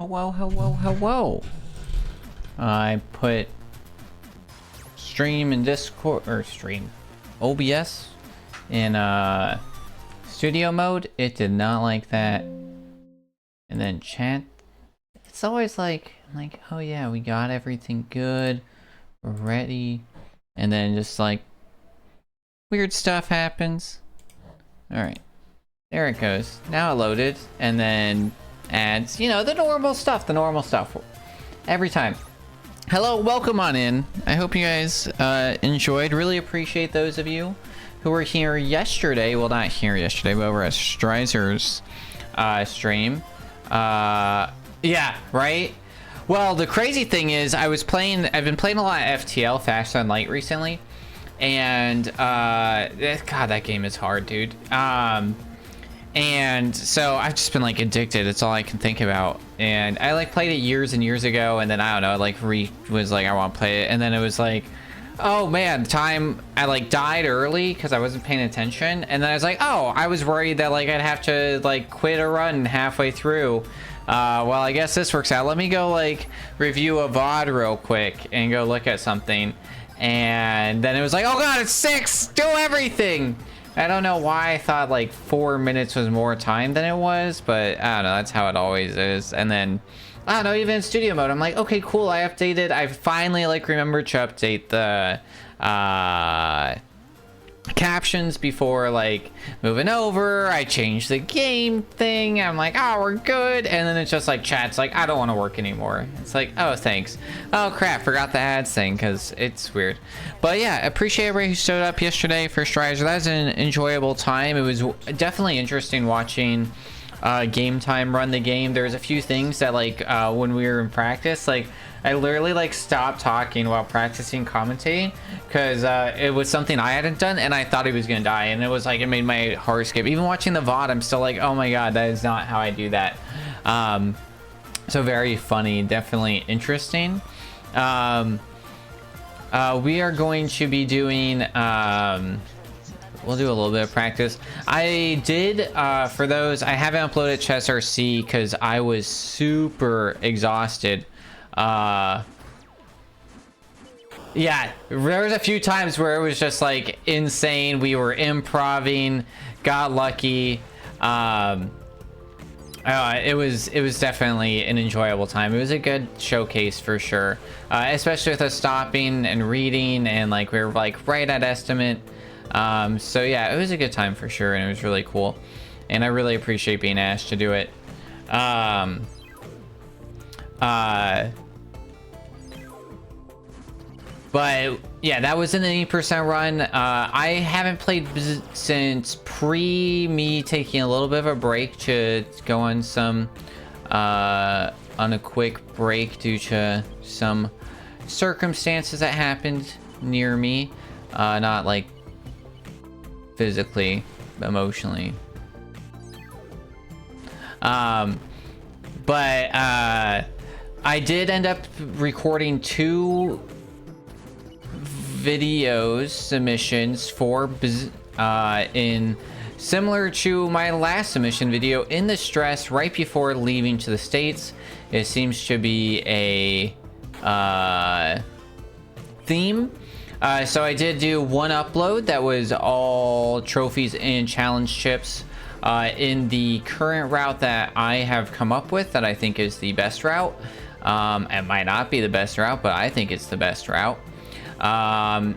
Hello, hello, hello. I put stream in Discord, or stream, OBS in studio mode. It did not like that. And then chat, it's always like, oh yeah, we got everything good, we're ready. And then just like, weird stuff happens. Alright, there it goes. Now it loaded, and then ads, you know, the normal stuff, every time. Hello, welcome on in. I hope you guys enjoyed. Really appreciate those of you who were here yesterday. Well, not here yesterday, but over at Strizer's stream. Yeah, right? Well, the crazy thing is, I've been playing a lot of FTL, Fast and Light, recently. And, God, that game is hard, dude. And so I've just been like addicted. It's all I can think about. And I like played it years and years ago, and then I don't know, like was like I want to play it, and then it was like, oh man, I like died early because I wasn't paying attention, and then I was like, oh, I was worried that like I'd have to like quit a run halfway through. Well, I guess this works out. Let me go like review a VOD real quick and go look at something, and then it was like, oh god, it's 6, do everything. I don't know why I thought like 4 minutes was more time than it was, but I don't know, that's how it always is. And then, I don't know, even in studio mode, I'm like, okay, cool, I finally like remembered to update the captions before like moving over. I changed the game thing. I'm like, oh, we're good. And then it's just like chat's like, I don't want to work anymore. It's like, oh, thanks. Oh crap, forgot the ads thing because it's weird. But yeah, appreciate everybody who showed up yesterday for Strider. That was an enjoyable time. It was definitely interesting watching Game Time run the game. There's a few things that like when we were in practice, like I literally like stopped talking while practicing commentating because it was something I hadn't done, and I thought he was gonna die, and it was like it made my heart skip. Even watching the VOD, I'm still like, oh my god, that is not how I do that. So very funny, definitely interesting. We are going to be doing we'll do a little bit of practice. I did for those, I haven't uploaded Chess RC because I was super exhausted. Yeah, there was a few times where it was just like insane. We were improving, got lucky. It was definitely an enjoyable time. It was a good showcase for sure, especially with us stopping and reading, and like we were like right at estimate. So yeah, it was a good time for sure, and it was really cool, and I really appreciate being asked to do it. But yeah, that was an 80% run. I haven't played since me taking a little bit of a break to go on some on a quick break due to some circumstances that happened near me, not like physically, emotionally. But I did end up recording 2 videos submissions for in similar to my last submission video, in the stress right before leaving to the States. It seems to be a theme. So I did do one upload that was all trophies and challenge chips in the current route that I have come up with, that I think is the best route. It might not be the best route, but I think it's the best route. I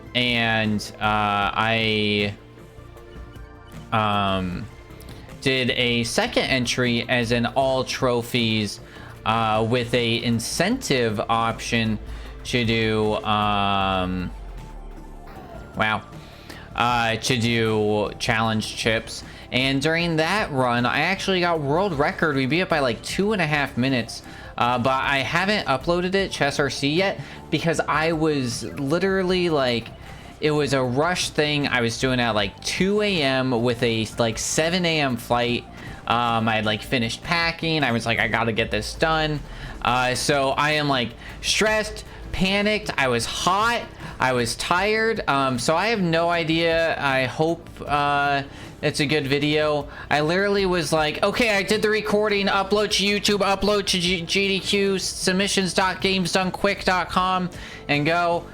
did a second entry as an all trophies with a incentive option to do to do challenge chips. And during that run, I actually got world record. We beat it by like 2.5 minutes. But I haven't uploaded it, Chess RC, yet, because I was literally like, it was a rush thing. I was doing it at like 2 a.m. with a like 7 a.m. flight. I had like finished packing. I was like, I gotta get this done. So I am like stressed, panicked. I was hot. I was tired. So I have no idea. I hope it's a good video. I literally was like, okay, I did the recording, upload to YouTube, upload to GDQ, submissions.gamesdonequick.com, and go.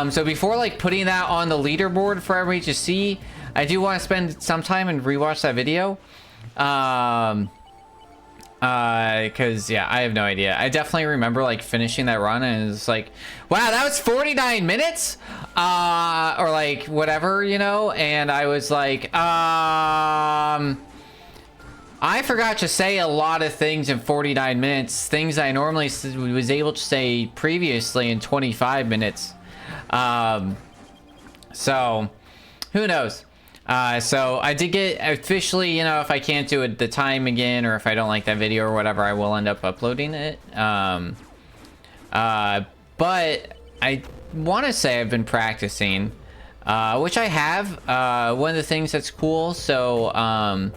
So before like putting that on the leaderboard for everybody to see, I do want to spend some time and rewatch that video. Because yeah, I have no idea. I definitely remember like finishing that run and it's like, wow, that was 49 minutes, or like whatever, you know. And I was like, I forgot to say a lot of things in 49 minutes, things I normally was able to say previously in 25 minutes. So who knows? So I did get officially, you know, if I can't do it the time again, or if I don't like that video or whatever, I will end up uploading it. But I want to say I've been practicing, which I have. One of the things that's cool, so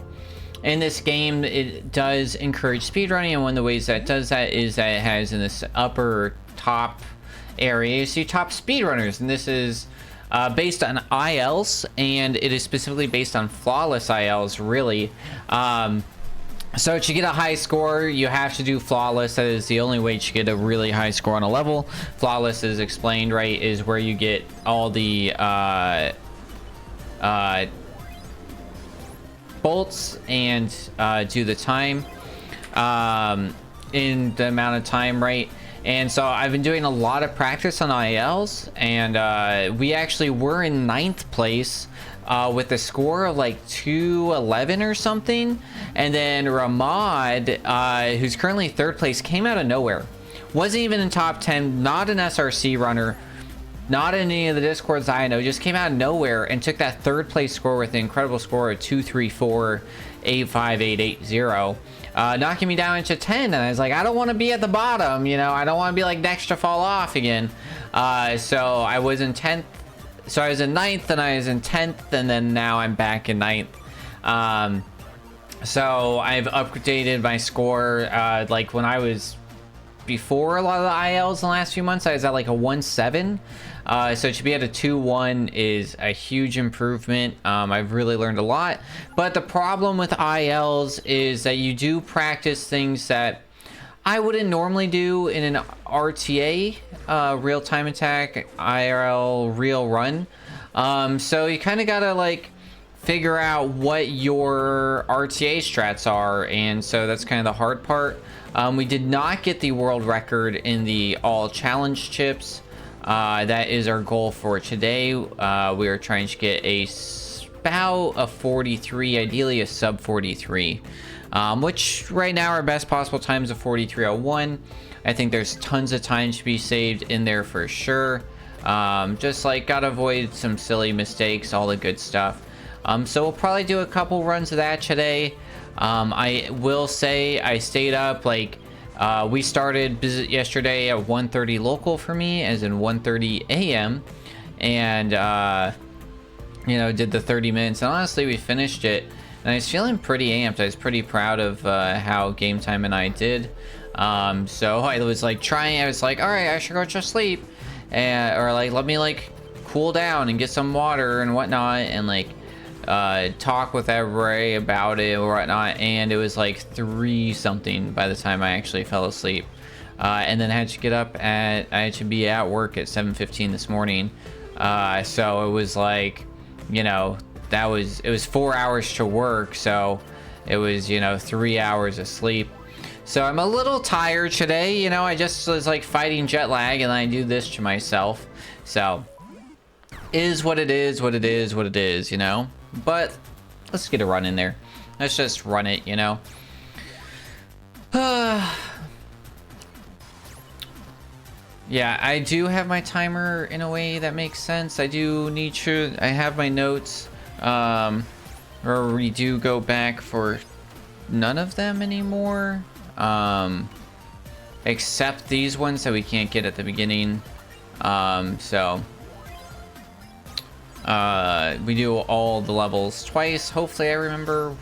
in this game, it does encourage speedrunning, and one of the ways that it does that is that it has in this upper top area, you see top speedrunners, and this is based on ILs, and it is specifically based on flawless ILs, really. So to get a high score, you have to do flawless. That is the only way to get a really high score on a level. Flawless is explained, right, is where you get all the bolts and do the time in the amount of time, right? And so I've been doing a lot of practice on ILs, and we actually were in 9th place with a score of like 211 or something. And then Ramad, who's currently 3rd place, came out of nowhere. Wasn't even in top 10, not an SRC runner, not in any of the Discords I know, just came out of nowhere and took that 3rd place score with an incredible score of 234.85880. Knocking me down into 10, and I was like, I don't want to be at the bottom, you know, I don't want to be like next to fall off again. So I was in 10th, so I was in 9th, and I was in 10th, and then now I'm back in 9th. So I've updated my score, like when I was before a lot of the ILs in the last few months, I was at like a 1.7. So to be at a 2.1 is a huge improvement. I've really learned a lot. But the problem with ILs is that you do practice things that I wouldn't normally do in an RTA, real-time attack, IRL, real run. So you kind of gotta like figure out what your RTA strats are, and so that's kind of the hard part. We did not get the world record in the all challenge chips. That is our goal for today. We are trying to get about a 43, ideally a sub 43, which right now our best possible time is a 43.01. I think there's tons of time to be saved in there for sure. Just like gotta avoid some silly mistakes, all the good stuff. So we'll probably do a couple runs of that today. I will say I stayed up, like, we started yesterday at 1:30 local for me, as in 1:30 a.m. And, you know, did the 30 minutes. And honestly, we finished it. And I was feeling pretty amped. I was pretty proud of how Game Time and I did. So I was like I was like, all right, I should go to sleep. Or like, let me like cool down and get some water and whatnot. And like, talk with everybody about it or whatnot, and it was like 3 something by the time I actually fell asleep, and then I had to get up I had to be at work at 7:15 this morning, so it was like, you know, it was 4 hours to work, so it was, you know, 3 hours of sleep. So I'm a little tired today, you know. I just was like fighting jet lag, and I do this to myself. So is what it is, what it is, what it is, you know. But let's get a run in there. Let's just run it, you know. Yeah, I do have my timer in a way that makes sense. I do need to, I have my notes, where we do go back for none of them anymore, except these ones that we can't get at the beginning. We do all the levels twice. Hopefully I remember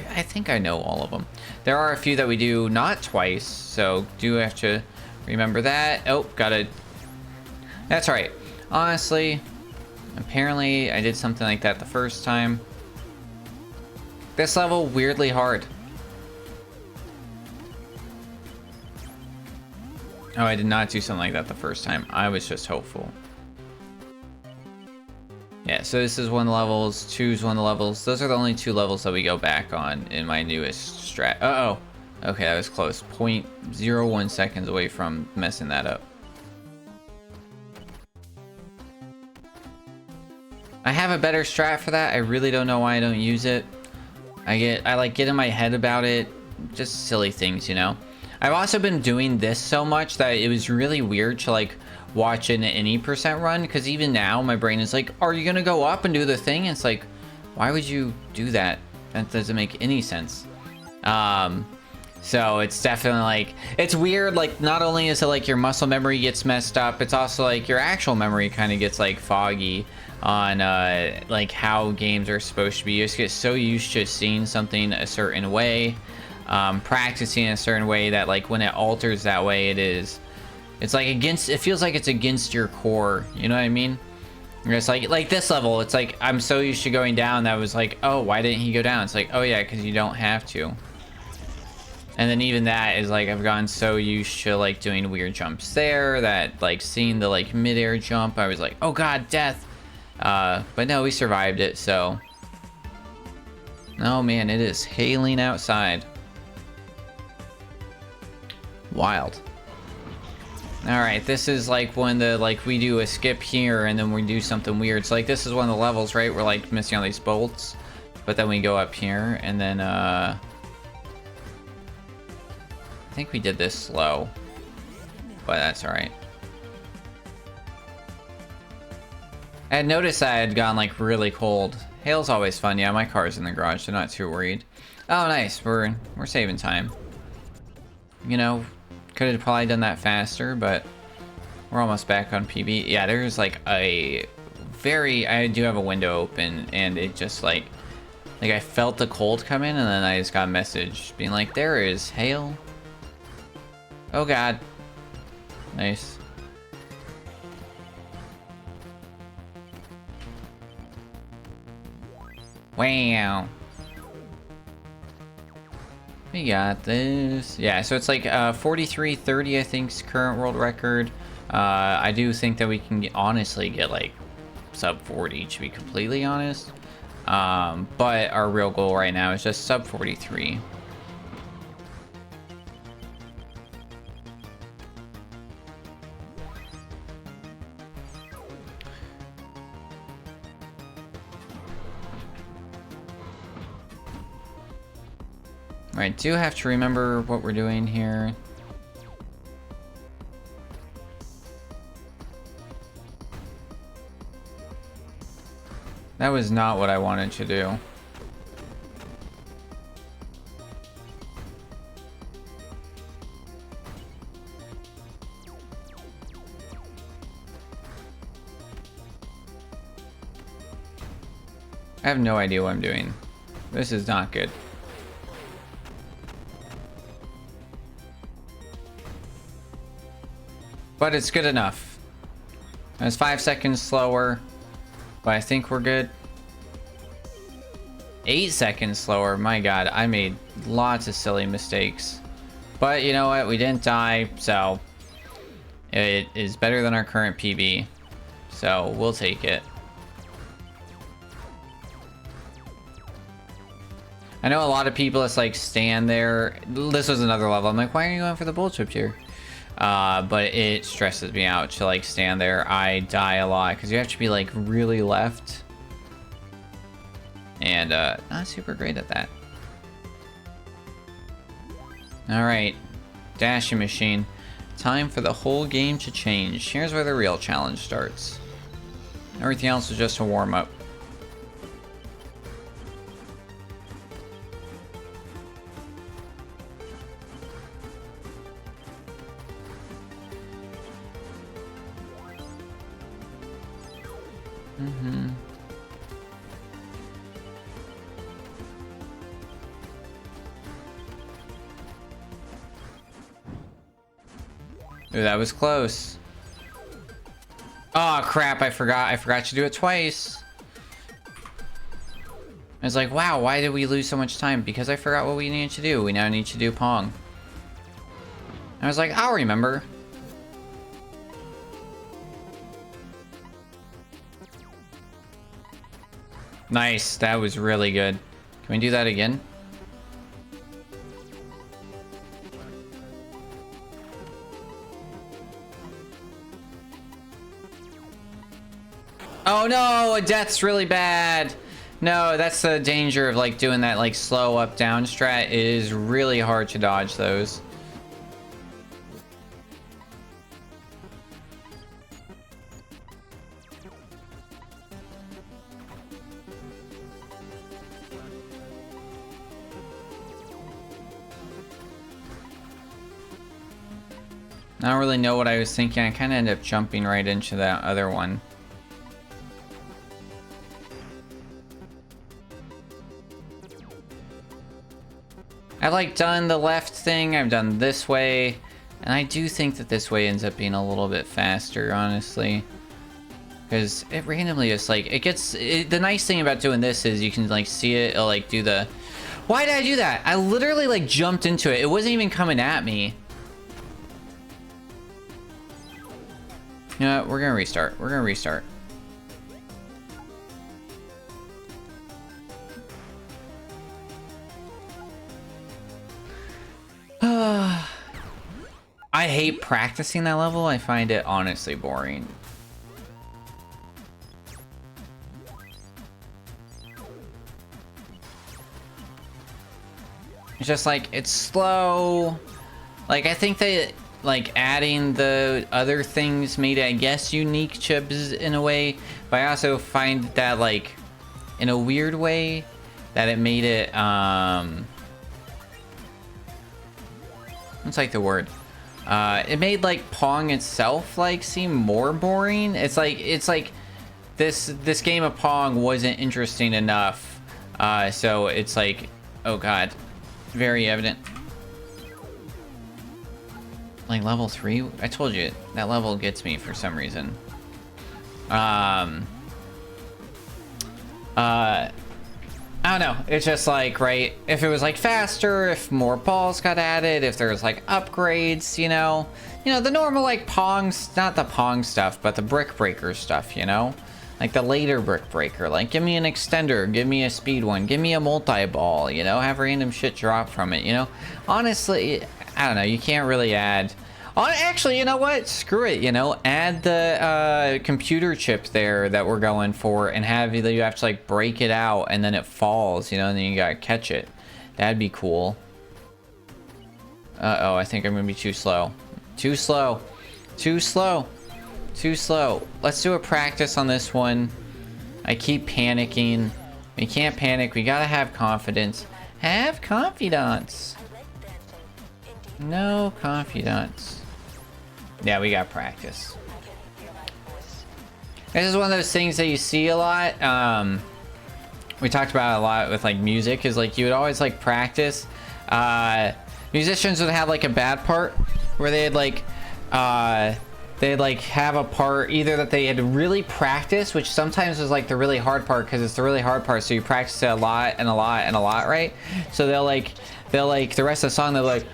I think I know all of them. There are a few that we do not twice, so do have to remember that. Oh, gotta... That's right. Honestly, apparently I did something like that the first time. This level, weirdly hard. Oh, I did not do something like that the first time. I was just hopeful. Yeah, so this is one of the levels, 2 is one of the levels. Those are the only 2 levels that we go back on in my newest strat. Uh-oh. Okay, that was close. 0.01 seconds away from messing that up. I have a better strat for that. I really don't know why I don't use it. I like get in my head about it. Just silly things, you know? I've also been doing this so much that it was really weird to like watch an any percent run, because even now my brain is like, are you gonna go up and do the thing? And it's like, why would you do that? That doesn't make any sense. So it's definitely like, it's weird. Like, not only is it like your muscle memory gets messed up, it's also like your actual memory kind of gets like foggy on like how games are supposed to be. You just get so used to seeing something a certain way, practicing in a certain way, that like when it alters that way, it's like against, it feels like it's against your core, you know what I mean? It's like this level, it's like I'm so used to going down that was like, oh, why didn't he go down? It's like, oh yeah, because you don't have to. And then even that is like, I've gotten so used to like doing weird jumps there that like seeing the like midair jump, I was like, oh god, death. But no, we survived it, so. Oh man, it is hailing outside. Wild. Alright, this is like when the, like, we do a skip here and then we do something weird. So like this is one of the levels, right? We're like missing all these bolts. But then we go up here and then, I think we did this slow. But that's alright. I had noticed I had gone like really cold. Hail's always fun. Yeah, my car's in the garage, so not too worried. Oh, nice. We're saving time. You know, could have probably done that faster, but we're almost back on PB. Yeah, there's like a very... I do have a window open, and it just like I felt the cold come in, and then I just got a message being like, there is hail. Oh god. Nice. Wow. We got this. Yeah, so it's like 43:30, I think, is current world record. I do think that we can honestly get like sub 40, to be completely honest. But our real goal right now is just sub 43. I do have to remember what we're doing here. That was not what I wanted to do. I have no idea what I'm doing. This is not good. But it's good enough. It's 5 seconds slower, but I think we're good. 8 seconds slower. My god, I made lots of silly mistakes. But you know what? We didn't die, so it is better than our current PB. So we'll take it. I know a lot of people just like stand there. This was another level. I'm like, why are you going for the bull trip here? But it stresses me out to like stand there. I die a lot because you have to be like really left, and not super great at that. All right, dashing machine. Time for the whole game to change. Here's where the real challenge starts. Everything else is just a warm up. Ooh, that was close. Oh crap, I forgot to do it twice. I was like, wow, why did we lose so much time? Because I forgot what we needed to do. We now need to do Pong. I was like, I'll remember. Nice, that was really good. Can we do that again? Oh no, a death's really bad. No, that's the danger of like doing that like slow up down strat. It is really hard to dodge those. I don't really know what I was thinking. I kind of ended up jumping right into that other one. I've like done the left thing, I've done this way, and I do think that this way ends up being a little bit faster, honestly. Because it randomly just like, the nice thing about doing this is you can like see it, it'll like do the... Why did I do that? I literally like jumped into it. It wasn't even coming at me. You know what? We're gonna restart. We're gonna restart. I hate practicing that level. I find it honestly boring. It's just like, it's slow. Like, I think they, like, adding the other things made it, I guess, unique chips in a way. But I also find that, like, in a weird way, that it made it, what's like the word? It made like Pong itself like seem more boring. It's like this game of Pong wasn't interesting enough. So it's like, oh god, very evident. Like level 3, I told you that level gets me for some reason. I don't know, it's just like, right, if it was like faster, if more balls got added, if there was like upgrades, you know, the normal like Pongs, not the Pong stuff, but the Brick Breaker stuff, you know, like the later Brick Breaker, like give me an extender, give me a speed one, give me a multi-ball, you know, have random shit drop from it, you know. Honestly, I don't know, you can't really add... Actually, you know what? Screw it, you know? Add the computer chip there that we're going for and you have to like break it out and then it falls, you know, and then you gotta catch it. That'd be cool. Uh-oh, I think I'm gonna be too slow. Too slow. Too slow. Too slow. Let's do a practice on this one. I keep panicking. We can't panic. We gotta have confidence. Have confidence. No confidence. Yeah, we got practice. This is one of those things that you see a lot. We talked about it a lot with like music, is like you would always like practice. Musicians would have like a bad part where they'd like have a part either that they had to really practice, which sometimes is like the really hard part because it's the really hard part, so you practice it a lot and a lot and a lot, right? So they'll like the rest of the song they're like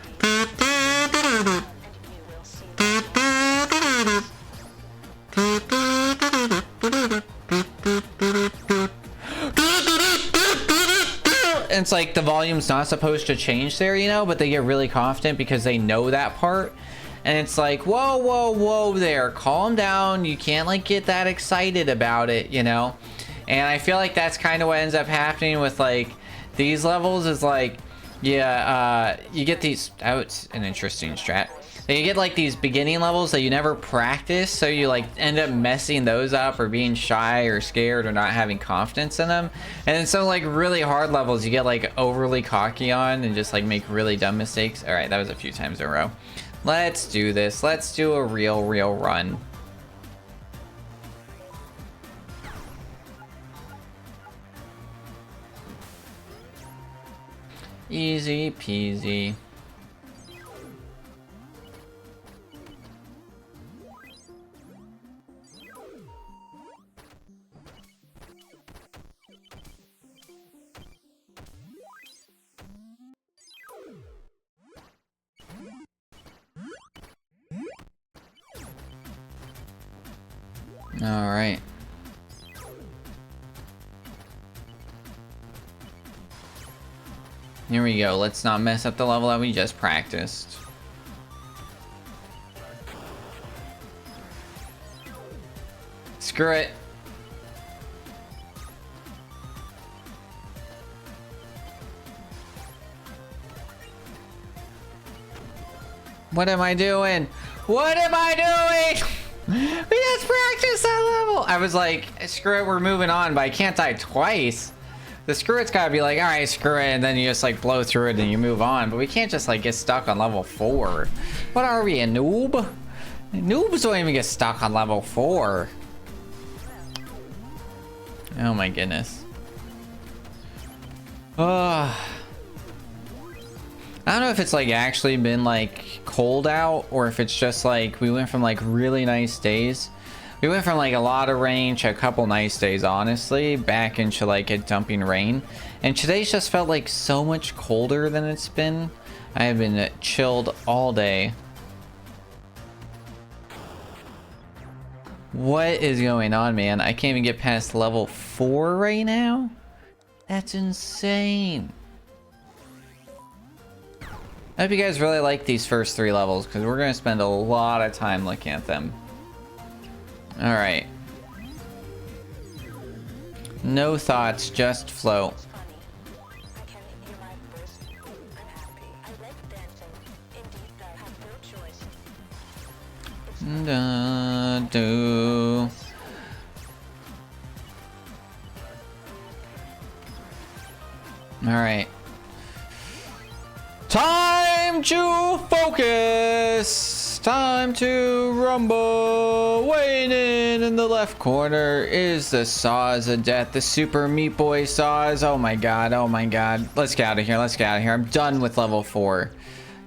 and it's like the volume's not supposed to change there, you know, but they get really confident because they know that part. And it's like, whoa, whoa, whoa there, calm down. You can't like get that excited about it, you know? And I feel like that's kind of what ends up happening with like these levels is like, yeah, you get these, oh, it's an interesting strat. You get like these beginning levels that you never practice, so you like end up messing those up or being shy or scared or not having confidence in them. And then some like really hard levels you get like overly cocky on and just like make really dumb mistakes. All right, that was a few times in a row. Let's do this. Let's do a real run. Easy peasy. Alright. Here we go. Let's not mess up the level that we just practiced. Screw it. What am I doing? What am I doing? We just practiced that level. I was like, screw it, we're moving on, but I can't die twice. The screw it's gotta be like, all right, screw it, and then you just like blow through it and you move on. But we can't just like get stuck on level 4. What are we, a noob? Noobs don't even get stuck on level 4. Oh my goodness. I don't know if it's like actually been like cold out or if it's just like we went from like really nice days. We went from like a lot of rain to a couple nice days, honestly, back into like a dumping rain. And today's just felt like so much colder than it's been. I have been chilled all day. What is going on, man? I can't even get past level 4 right now? That's insane. I hope you guys really like these first 3 levels because we're going to spend a lot of time looking at them. Alright. No thoughts, just flow. Do. Alright. Time to focus! Time to rumble! Weighing in the left corner is the Saws of Death, the Super Meat Boy Saws. Oh my god, oh my god. Let's get out of here, let's get out of here. I'm done with level 4.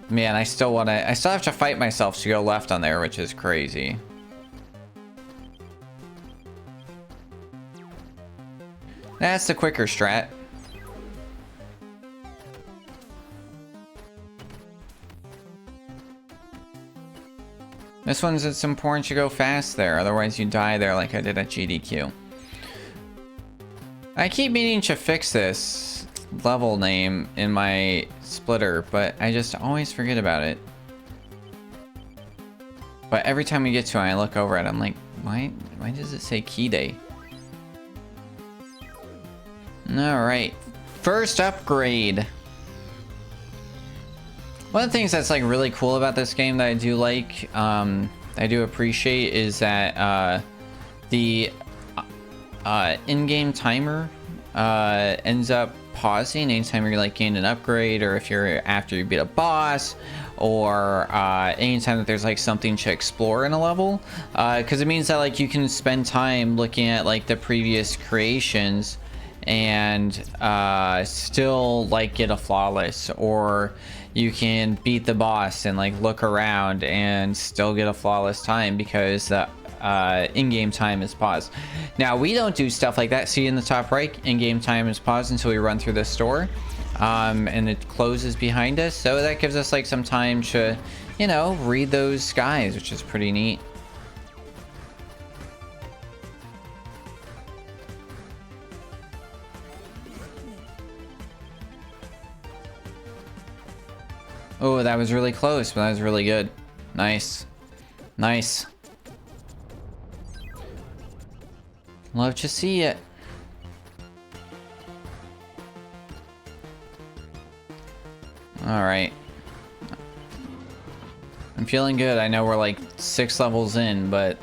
Man, I still have to fight myself to go left on there, which is crazy. That's the quicker strat. This one's, it's important to go fast there, otherwise you die there like I did at GDQ. I keep meaning to fix this level name in my splitter, but I just always forget about it. But every time we get to it, I look over it, I'm like, why does it say Key Day? Alright, first upgrade. One of the things that's like really cool about this game that I do like, I do appreciate, is that the in-game timer ends up pausing anytime you're like gain an upgrade, or if you're after you beat a boss, or anytime that there's like something to explore in a level, because it means that like you can spend time looking at like the previous creations and still like get a flawless, or you can beat the boss and like look around and still get a flawless time because the in-game time is paused. Now we don't do stuff like that. See in the top right, in-game time is paused until we run through the store, and it closes behind us, so that gives us like some time to, you know, read those skies, which is pretty neat. Oh, that was really close, but that was really good. Nice. Nice. Love to see it. Alright. I'm feeling good. I know we're like 6 levels in, but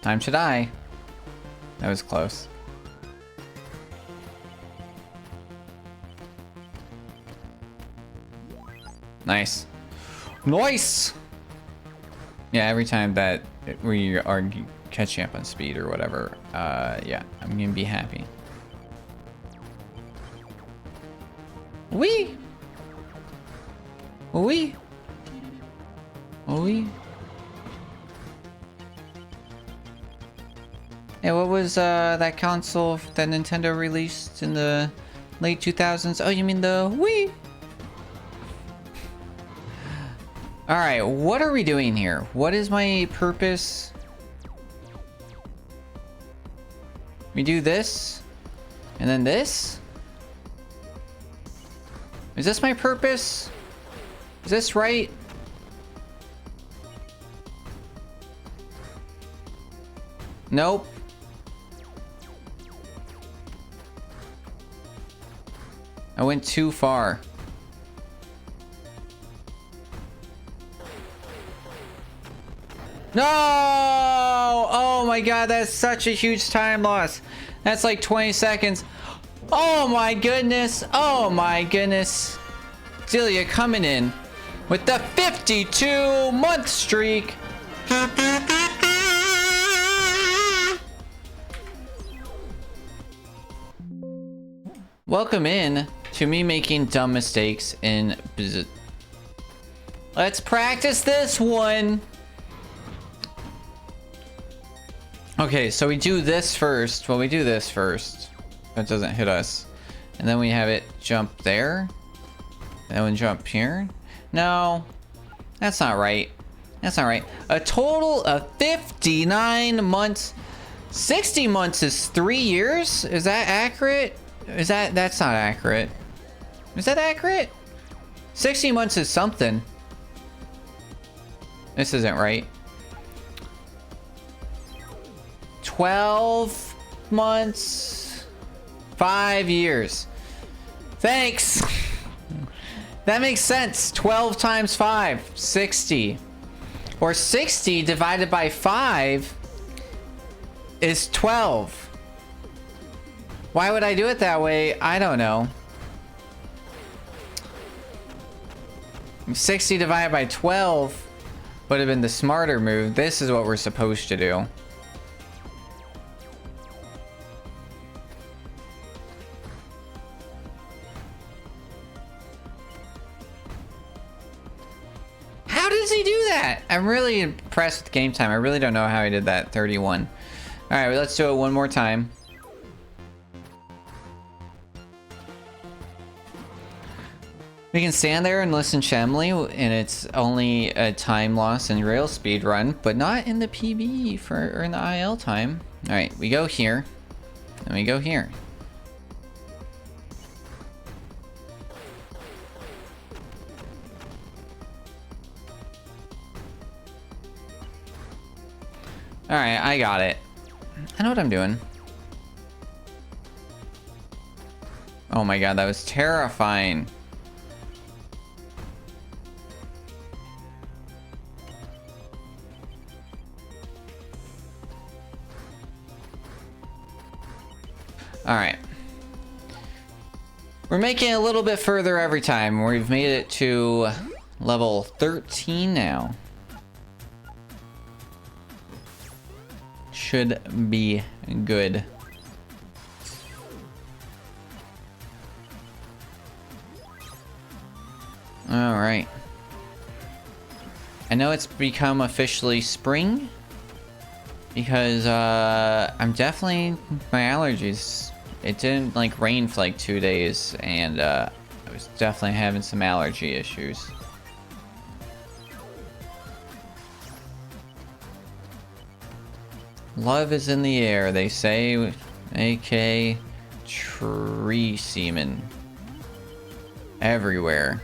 time to die. That was close. Nice. Nice! Yeah, every time that we are catching up on speed or whatever, yeah, I'm gonna be happy. Wee! Wee! Wee! Hey, what was that console that Nintendo released in the late 2000s? Oh, you mean the Wii? Alright, what are we doing here? What is my purpose? We do this. And then this? Is this my purpose? Is this right? Nope. I went too far. No! Oh my god, that's such a huge time loss. That's like 20 seconds. Oh my goodness. Oh my goodness. Delia coming in with the 52-month streak. Welcome in to me making dumb mistakes in... Let's practice this one. Okay, so we do this first. Well, we do this first. That doesn't hit us. And then we have it jump there. Then we jump here. No, that's not right. That's not right. A total of 59 months. 60 months is 3 years? Is that accurate? That's not accurate. Is that accurate? 60 months is something. This isn't right. 12 months, 5 years. Thanks. That makes sense. 12 times 5, 60. Or 60 divided by 5 is 12. Why would I do it that way? I don't know. 60 divided by 12 would have been the smarter move. This is what we're supposed to do. How does he do that? I'm really impressed with game time. I really don't know how he did that. 31. All right, let's do it one more time. We can stand there and listen Chemly, and it's only a time loss in real speed run, but not in the PB or in the IL time. All right, we go here, and we go here. All right, I got it. I know what I'm doing. Oh my god, that was terrifying. All right. We're making it a little bit further every time. We've made it to level 13 now. Should be good. All right. I know it's become officially spring because I'm definitely my allergies. It didn't like rain for like 2 days, and I was definitely having some allergy issues. Love is in the air, they say, AK tree semen. Everywhere.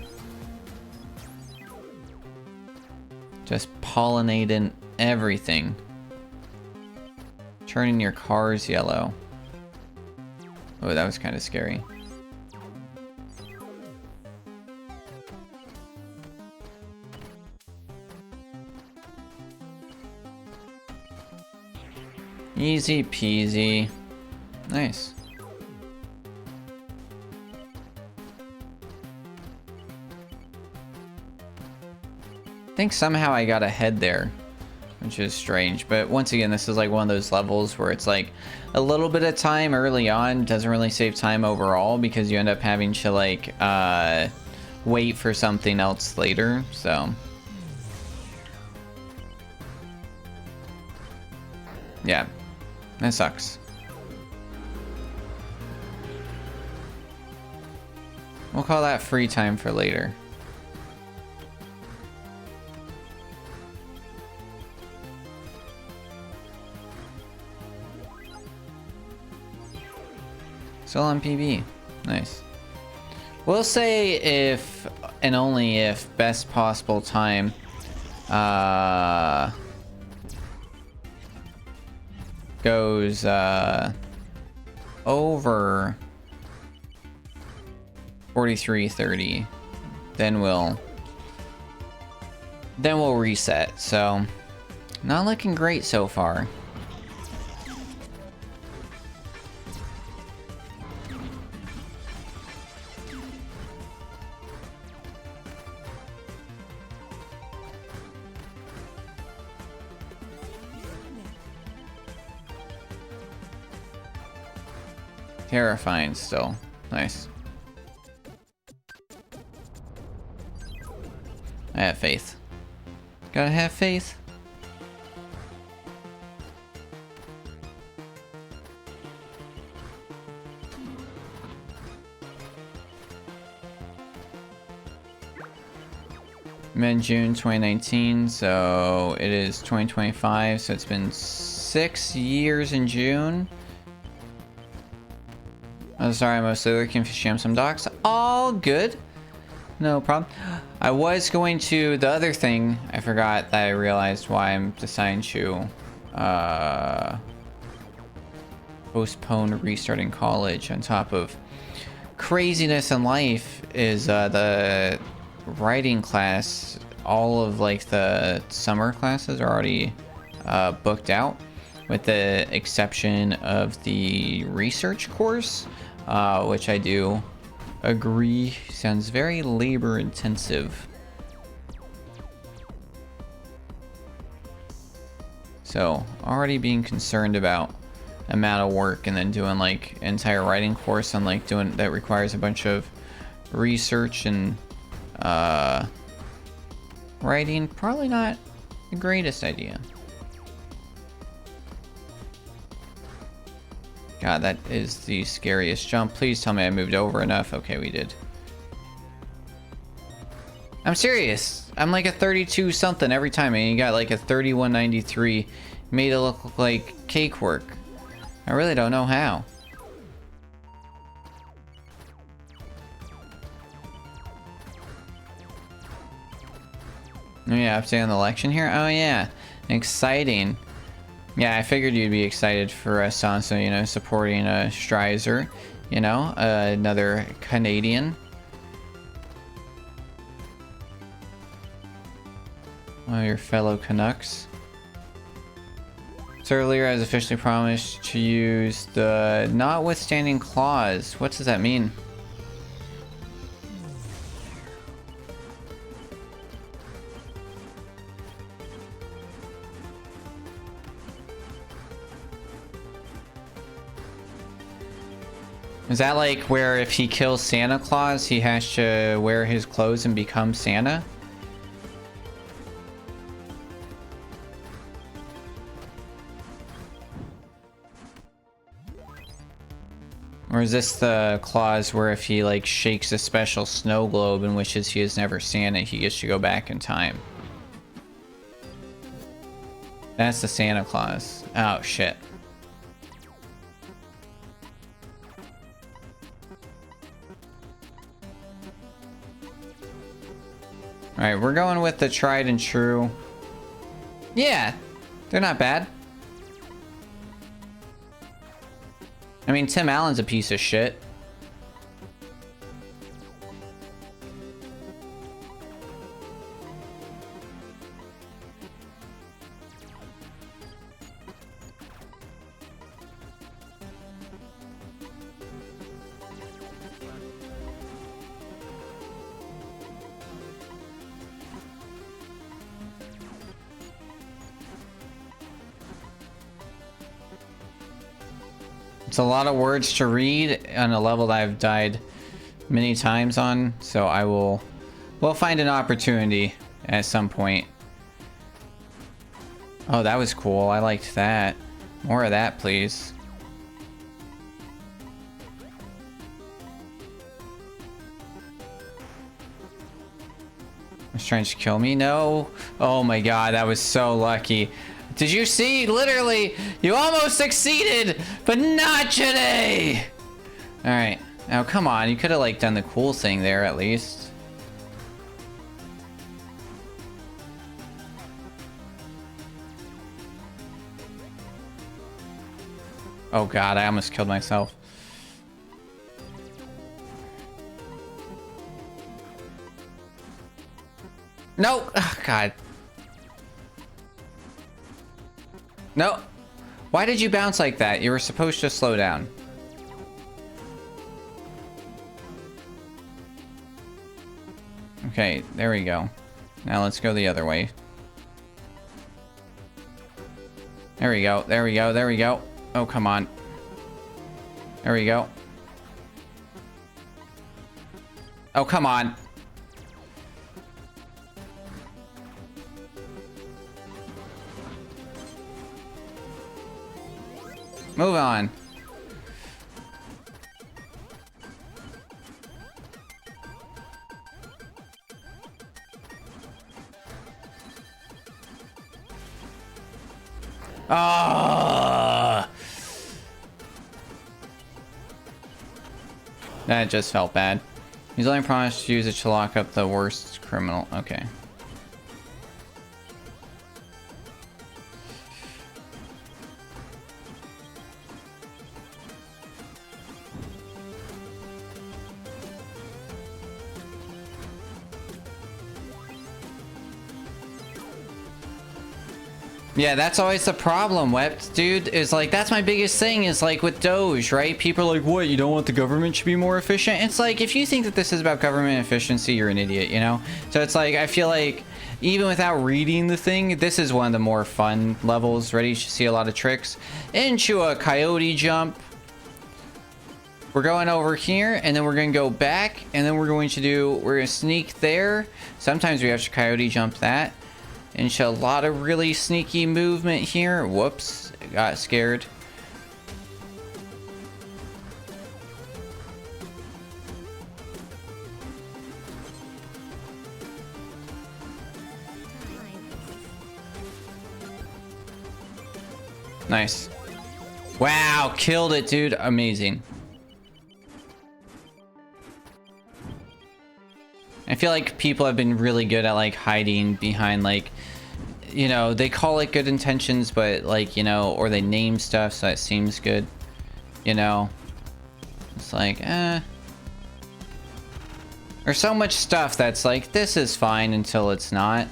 Just pollinating everything. Turning your cars yellow. Oh, that was kind of scary. Easy peasy. Nice. I think somehow I got ahead there, which is strange. But once again, this is like one of those levels where it's like a little bit of time early on doesn't really save time overall because you end up having to like wait for something else later. So yeah. That sucks. We'll call that free time for later. Still on PB. Nice. We'll say if and only if best possible time goes over 43:30, then we'll reset. So not looking great so far. Terrifying still. Nice. I have faith. Gotta have faith. Mid-June 2019, so it is 2025, so it's been 6 years in June. I'm sorry, I'm mostly looking for some docs. All good. No problem. I was going to... The other thing I forgot that I realized why I'm deciding to postpone restarting college on top of craziness in life is the writing class. All of like the summer classes are already booked out, with the exception of the research course, which I do agree sounds very labor intensive. So already being concerned about amount of work, and then doing like entire writing course and like doing that requires a bunch of research and writing, probably not the greatest idea. God, that is the scariest jump. Please tell me I moved over enough. Okay, we did. I'm serious. I'm like a 32 something every time, and you got like a 3193. Made it look like cake work. I really don't know how. Oh yeah, update on the election here? Oh yeah, exciting. Yeah, I figured you'd be excited for Sansa, you know, supporting Streiser, you know, another Canadian. Oh, your fellow Canucks. So earlier, I was officially promised to use the notwithstanding clause. What does that mean? Is that like where if he kills Santa Claus, he has to wear his clothes and become Santa? Or is this the clause where if he like shakes a special snow globe and wishes he is never Santa, he gets to go back in time? That's the Santa Claus. Oh shit. Alright, we're going with the tried and true. Yeah, they're not bad. I mean, Tim Allen's a piece of shit. It's a lot of words to read on a level that I've died many times on, so we'll find an opportunity at some point. Oh, that was cool. I liked that. More of that, please. Was trying to kill me? No. Oh my god, that was so lucky. Did you see? Literally, you almost succeeded, but not today. Alright. Now, come on. You could have, like, done the cool thing there, at least. Oh god, I almost killed myself. No! Oh, god. No! Why did you bounce like that? You were supposed to slow down. Okay, there we go. Now let's go the other way. There we go, there we go, there we go. Oh, come on. There we go. Oh, come on. Move on. Ah! That just felt bad. He's only promised to use it to lock up the worst criminal. Okay. Yeah, that's always the problem, Wept, dude, is like, that's my biggest thing, is like with Doge, right? People are like, what, you don't want the government to be more efficient? It's like, if you think that this is about government efficiency, you're an idiot, you know? So it's like, I feel like, even without reading the thing, this is one of the more fun levels, ready? You should see a lot of tricks. Into a coyote jump. We're going over here, and then we're going to go back, and then we're going to sneak there. Sometimes we have to coyote jump that. And show a lot of really sneaky movement here. Whoops, got scared. Nice. Wow, killed it, dude. Amazing. I feel like people have been really good at like hiding behind like, you know, they call it good intentions, but like, you know, or they name stuff so it seems good, you know. It's like, There's so much stuff that's like, this is fine until it's not,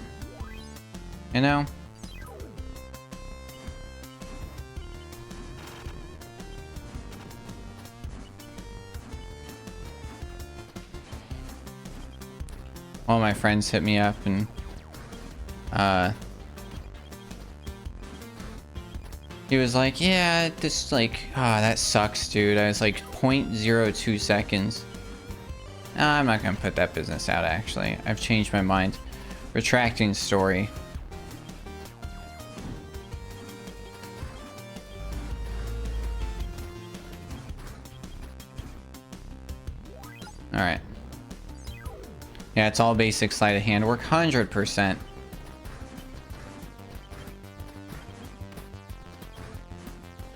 you know. All my friends hit me up and he was like, yeah, this like, that sucks, dude. I was like 0.02 seconds. I'm not gonna put that business out, actually. I've changed my mind. Retracting story. Alright. Yeah, it's all basic sleight of hand work, 100%.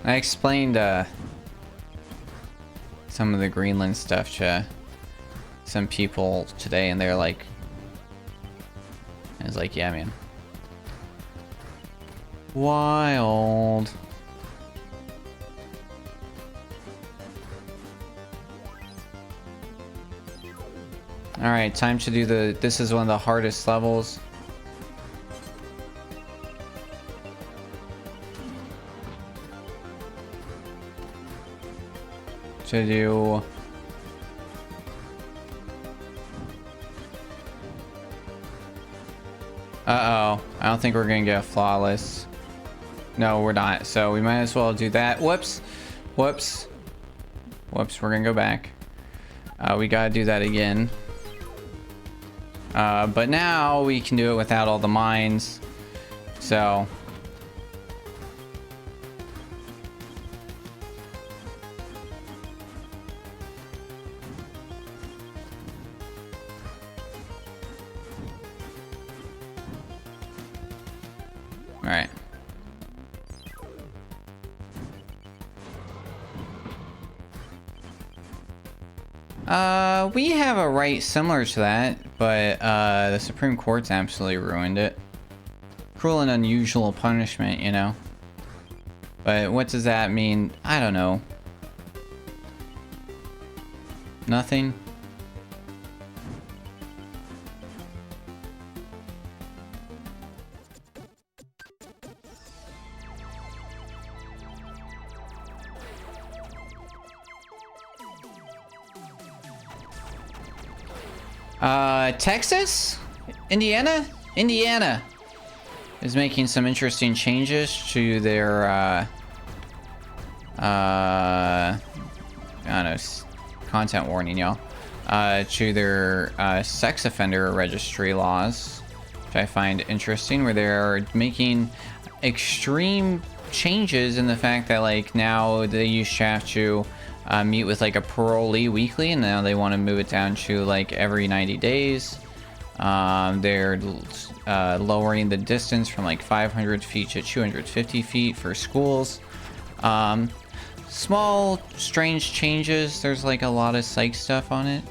I explained some of the Greenland stuff to some people today, and they're like, I was like, yeah, man. Wild. Alright, time to do this is one of the hardest levels. To do... Uh-oh. I don't think we're gonna get flawless. No, we're not. So we might as well do that. Whoops. Whoops. Whoops, we're gonna go back. We gotta do that again. But now we can do it without all the mines. So... Alright. We have a right similar to that, but the Supreme Court's absolutely ruined it. Cruel and unusual punishment, you know? But what does that mean? I don't know. Nothing? Texas? Indiana? Indiana is making some interesting changes to their, I don't know, content warning, y'all. To their, sex offender registry laws, which I find interesting, where they're making extreme changes in the fact that, like, now they used to have to meet with like a parolee weekly, and now they want to move it down to like every 90 days. They're lowering the distance from like 500 feet to 250 feet for schools. Small, strange changes. There's like a lot of psych stuff on it.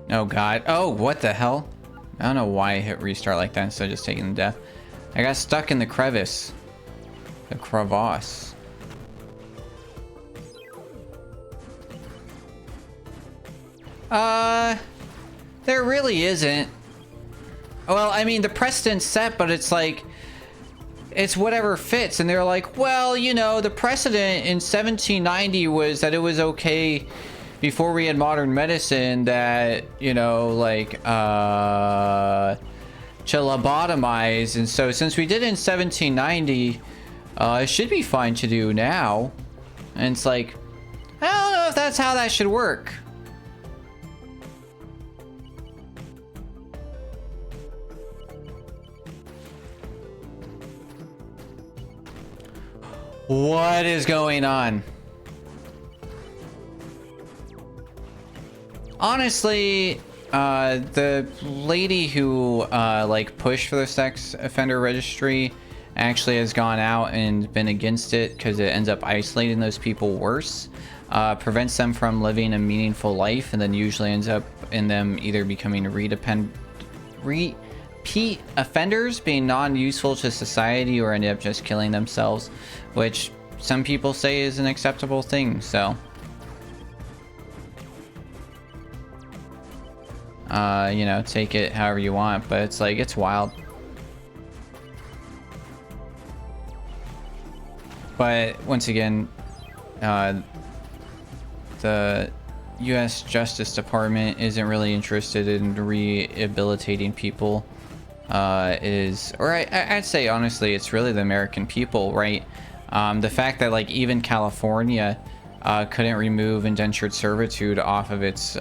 Oh god. Oh, what the hell? I don't know why I hit restart like that instead of just taking the death. I got stuck in the crevice. The crevasse. There really isn't. Well, I mean, the precedent's set, but it's like, it's whatever fits. And they're like, well, you know, the precedent in 1790 was that it was okay before we had modern medicine that, you know, like, to lobotomize. And so since we did it in 1790, it should be fine to do now. And it's like, I don't know if that's how that should work. What is going on? Honestly, the lady who like pushed for the sex offender registry actually has gone out and been against it because it ends up isolating those people worse, prevents them from living a meaningful life, and then usually ends up in them either becoming repeat offenders, being non-useful to society, or end up just killing themselves, which some people say is an acceptable thing. So you know, take it however you want, but it's like, it's wild. But once again, the US Justice Department isn't really interested in rehabilitating people. I'd say honestly, it's really the American people, right? The fact that like even California couldn't remove indentured servitude off of its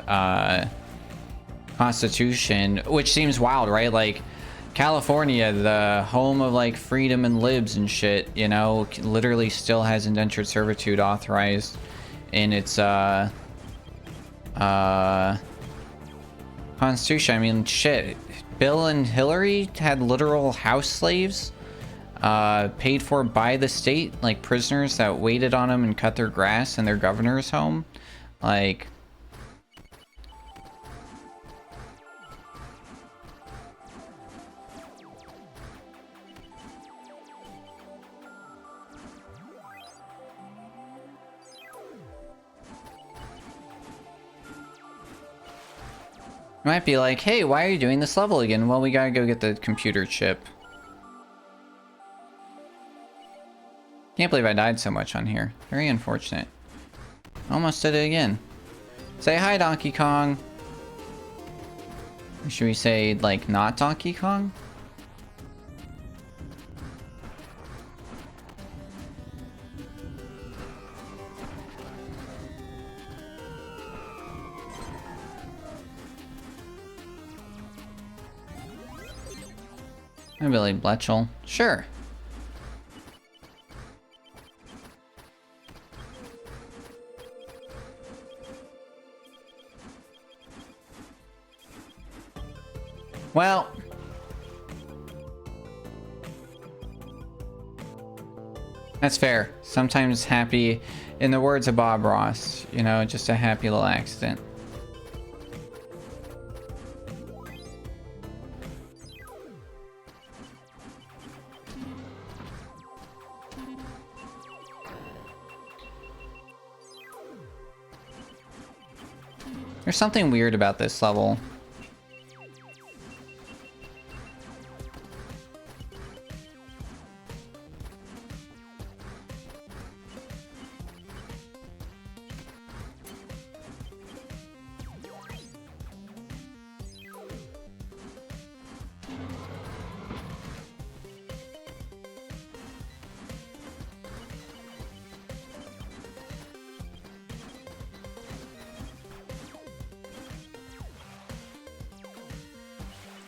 constitution, which seems wild, right? Like California, the home of like freedom and libs and shit, you know, literally still has indentured servitude authorized in its constitution. I mean, shit, Bill and Hillary had literal house slaves paid for by the state, like prisoners that waited on them and cut their grass in their governor's home. Like, might be like, hey, why are you doing this level again? Well, we gotta go get the computer chip. Can't believe I died so much on here. Very unfortunate. Almost did it again. Say hi, Donkey Kong. Or should we say, like, not Donkey Kong? Billy Bletchel. Sure. Well, that's fair. Sometimes happy, in the words of Bob Ross, you know, just a happy little accident. There's something weird about this level.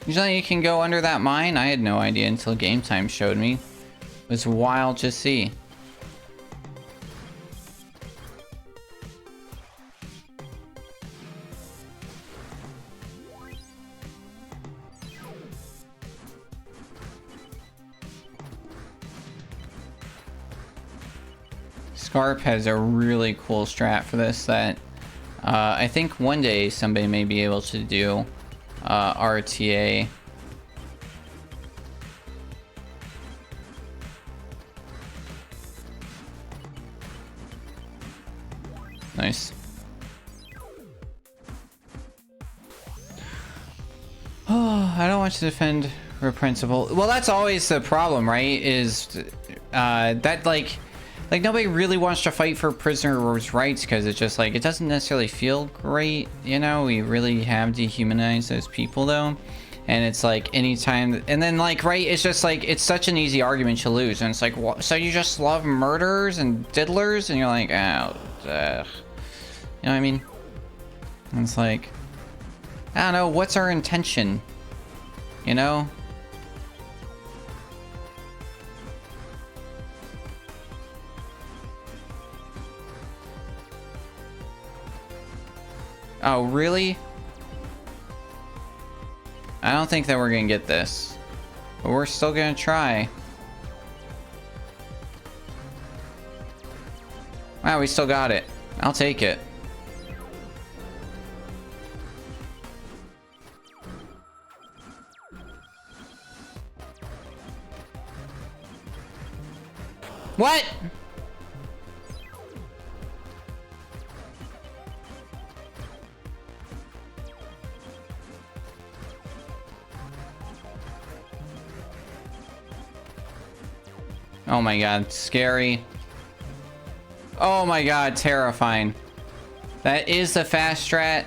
Usually you can go under that mine? I had no idea until Game Time showed me. It was wild to see. Scarp has a really cool strat for this that I think one day somebody may be able to do. RTA. Nice. Oh, I don't want to defend reprehensible. Well, that's always the problem, right? Is that like nobody really wants to fight for prisoners' rights because it's just like it doesn't necessarily feel great, you know. We really have dehumanized those people though, and it's like anytime, and then like right, it's just like it's such an easy argument to lose, and it's like what, so you just love murderers and diddlers, and you're like, oh, you know what I mean? And it's like, I don't know, what's our intention, you know? Oh, really? I don't think that we're gonna get this. But we're still gonna try. Wow, we still got it. I'll take it. What? Oh my god, scary. Oh my god, terrifying. That is the fast strat.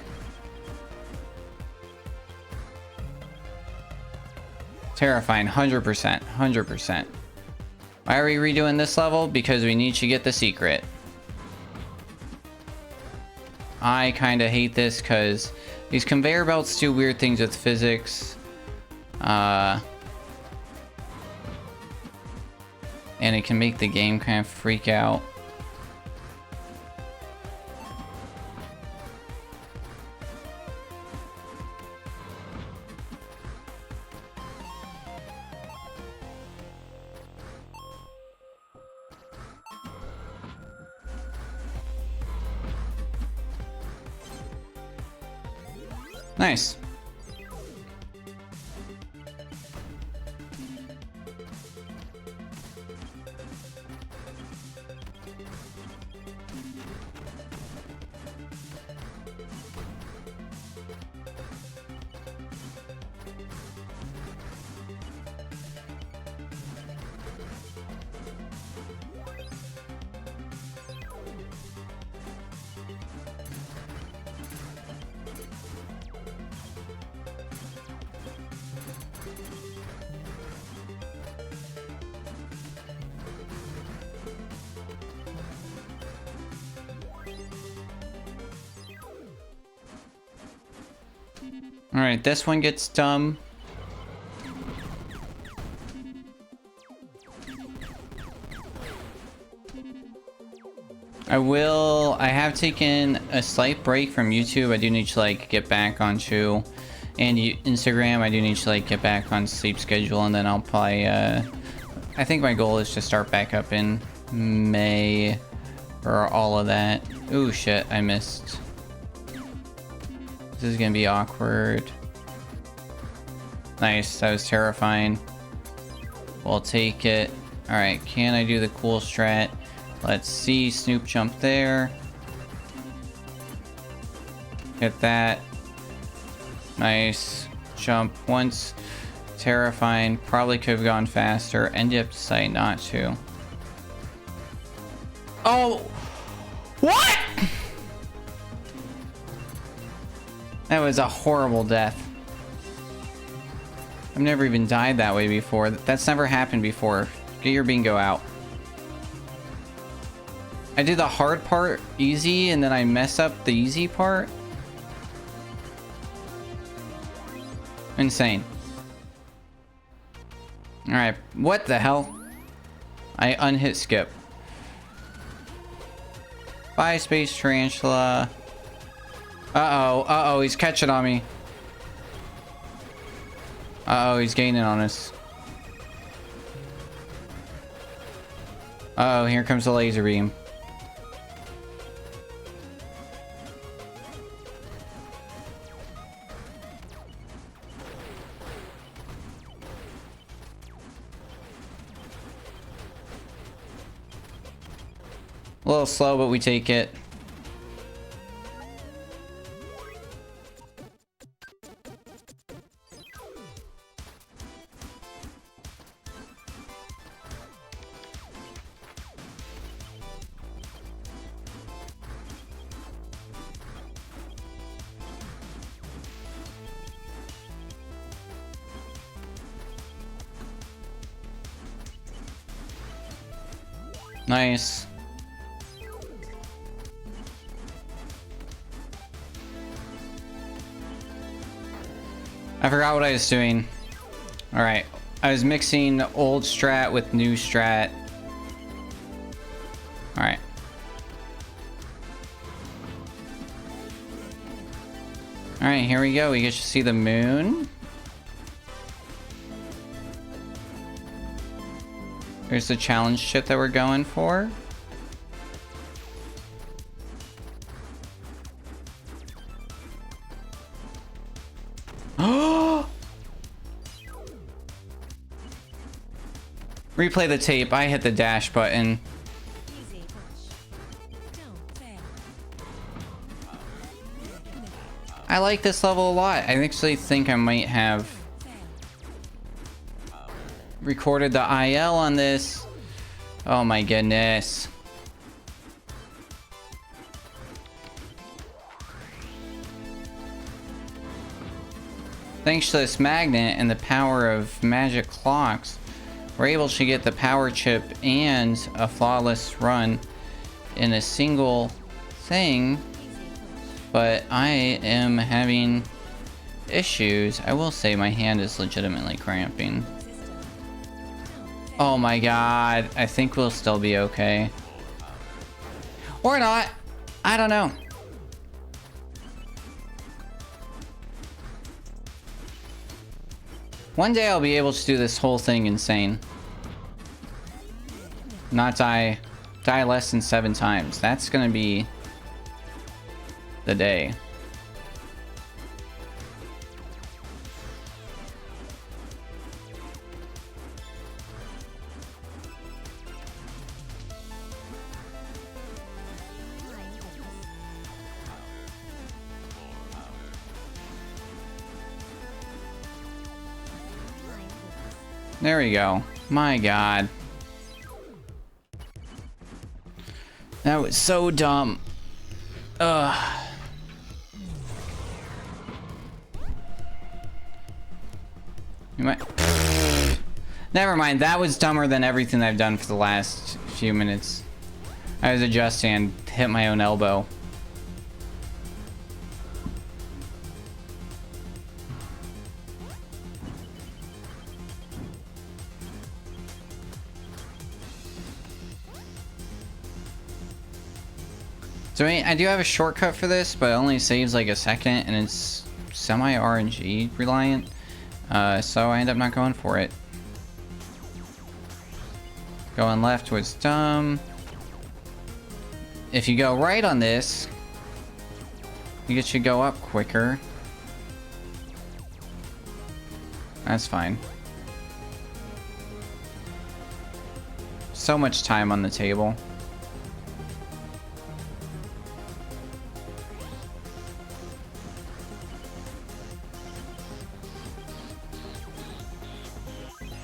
Terrifying, 100%, 100%. Why are we redoing this level? Because we need to get the secret. I kind of hate this because these conveyor belts do weird things with physics. And it can make the game kind of freak out. Nice. Alright, this one gets dumb. I have taken a slight break from YouTube. I do need to like get back onto And Instagram, I do need to like get back on sleep schedule, and then I'll probably I think my goal is to start back up in May for all of that. Ooh, shit, I missed. This is gonna be awkward. Nice, that was terrifying. We'll take it. Alright, can I do the cool strat? Let's see, Snoop jump there. Hit that. Nice. Jump once. Terrifying. Probably could have gone faster. Ended up deciding not to. Oh! What?! That was a horrible death. I've never even died that way before. That's never happened before. Get your bingo out. I did the hard part easy, and then I mess up the easy part. Insane. Alright, what the hell? I unhit skip. Bye, Space Tarantula. Uh-oh, he's catching on me. Uh-oh, he's gaining on us. Uh-oh, here comes the laser beam. A little slow, but we take it. Nice. I forgot what I was doing. Alright. I was mixing old strat with new strat. Alright. Alright, here we go. We get to see the moon. There's the challenge ship that we're going for. Replay the tape. I hit the dash button. I like this level a lot. I actually think I might have recorded the IL on this. Oh my goodness. Thanks to this magnet and the power of magic clocks, we're able to get the power chip and a flawless run in a single thing. But I am having issues. I will say my hand is legitimately cramping. Oh my god. I think we'll still be okay. Or not. I don't know. One day I'll be able to do this whole thing insane. Not die less than 7 times. That's gonna be the day. There we go. My god. That was so dumb. Ugh. You might... Never mind, that was dumber than everything I've done for the last few minutes. I was adjusting and hit my own elbow. So I do have a shortcut for this, but it only saves like a second, and it's semi-RNG reliant, so I end up not going for it. Going left was dumb. If you go right on this, you should go up quicker. That's fine. So much time on the table.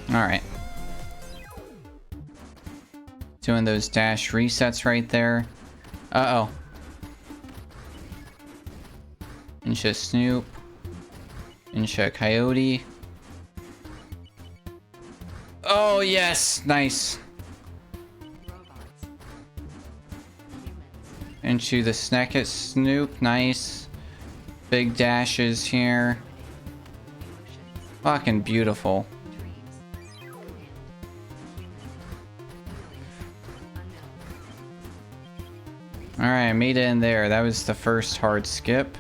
Alright. Doing those dash resets right there. Uh-oh. Insha Snoop. Insha Coyote. Oh, yes! Nice. Into the Snecket Snoop. Nice. Big dashes here. Fucking beautiful. Alright, I made it in there. That was the first hard skip.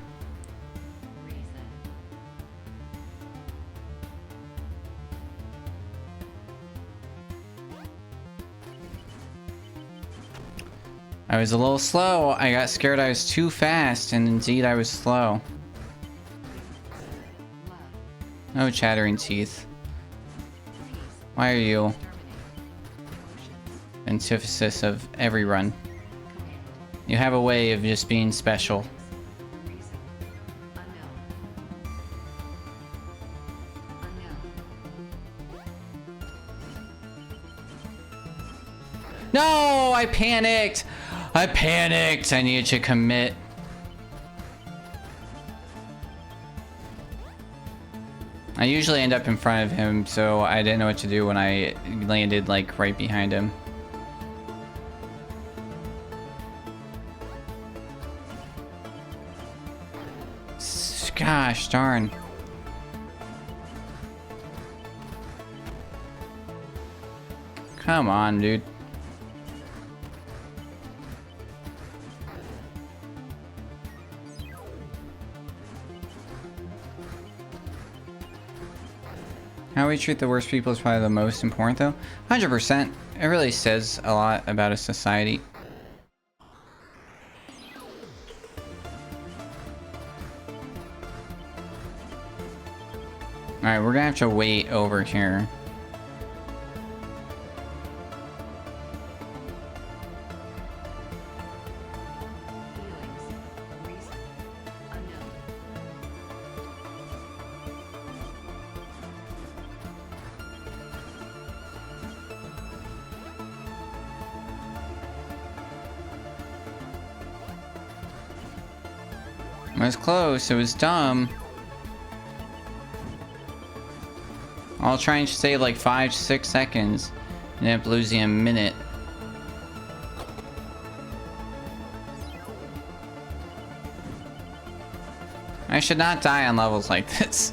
I was a little slow. I got scared I was too fast, and indeed I was slow. No chattering teeth. Why are you antithesis of every run? You have a way of just being special. No, I panicked. I panicked. I needed to commit. I usually end up in front of him, so I didn't know what to do when I landed like right behind him. Gosh darn. Come on, dude. How we treat the worst people is probably the most important, though. 100%. It really says a lot about a society. Alright, we're gonna have to wait over here. It was close, it was dumb. I'll try and save like 5-6 seconds and end up losing a minute. I should not die on levels like this.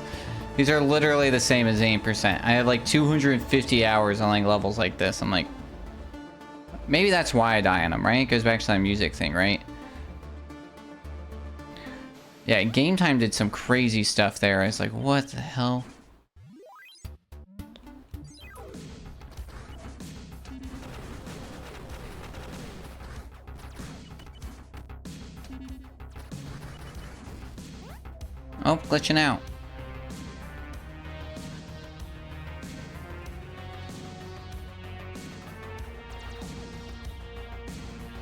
These are literally the same as 8%. I have like 250 hours on like levels like this. I'm like, maybe that's why I die on them, right? It goes back to that music thing, right? Yeah, Game Time did some crazy stuff there. I was like, what the hell? Oh, glitching out.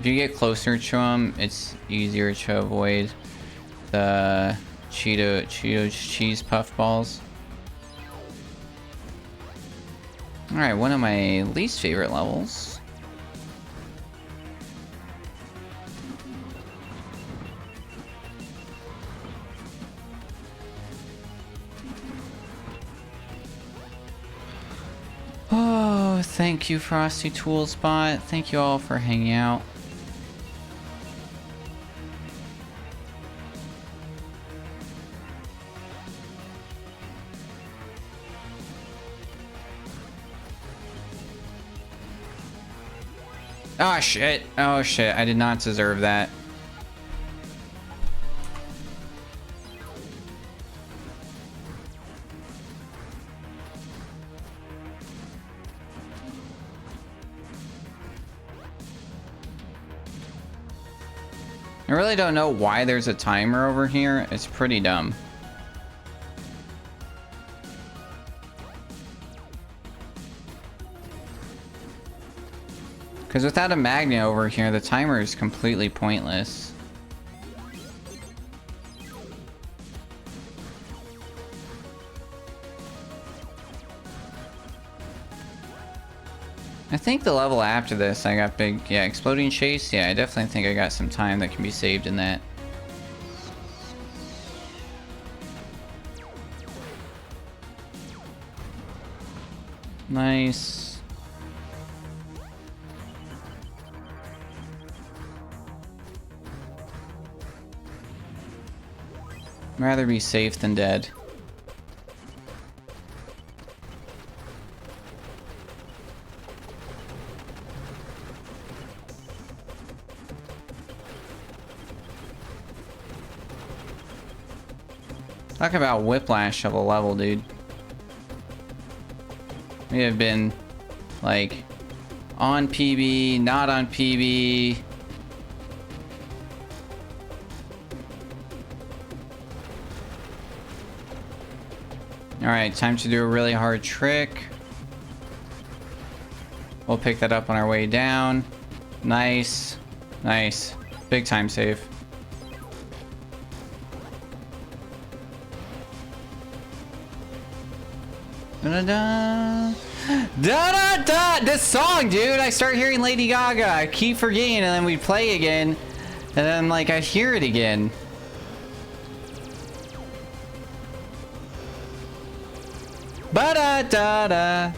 If you get closer to him, it's easier to avoid the Cheeto cheese puff balls. Alright, one of my least favorite levels. Oh, thank you, Frosty Toolspot. Thank you all for hanging out. Oh shit. Oh shit. I did not deserve that. I really don't know why there's a timer over here. It's pretty dumb. Because without a magnet over here, the timer is completely pointless. I think the level after this, I got big, yeah, exploding chase. Yeah, I definitely think I got some time that can be saved in that. Nice. I'd rather be safe than dead. Talk about whiplash of a level, dude. We have been, like, on PB, not on PB. Alright, time to do a really hard trick. We'll pick that up on our way down. Nice. Nice. Big time save. Da-da-da. Da-da-da! This song, dude! I start hearing Lady Gaga. I keep forgetting, and then we play again. And then, like, I hear it again. Ba-da-da-da!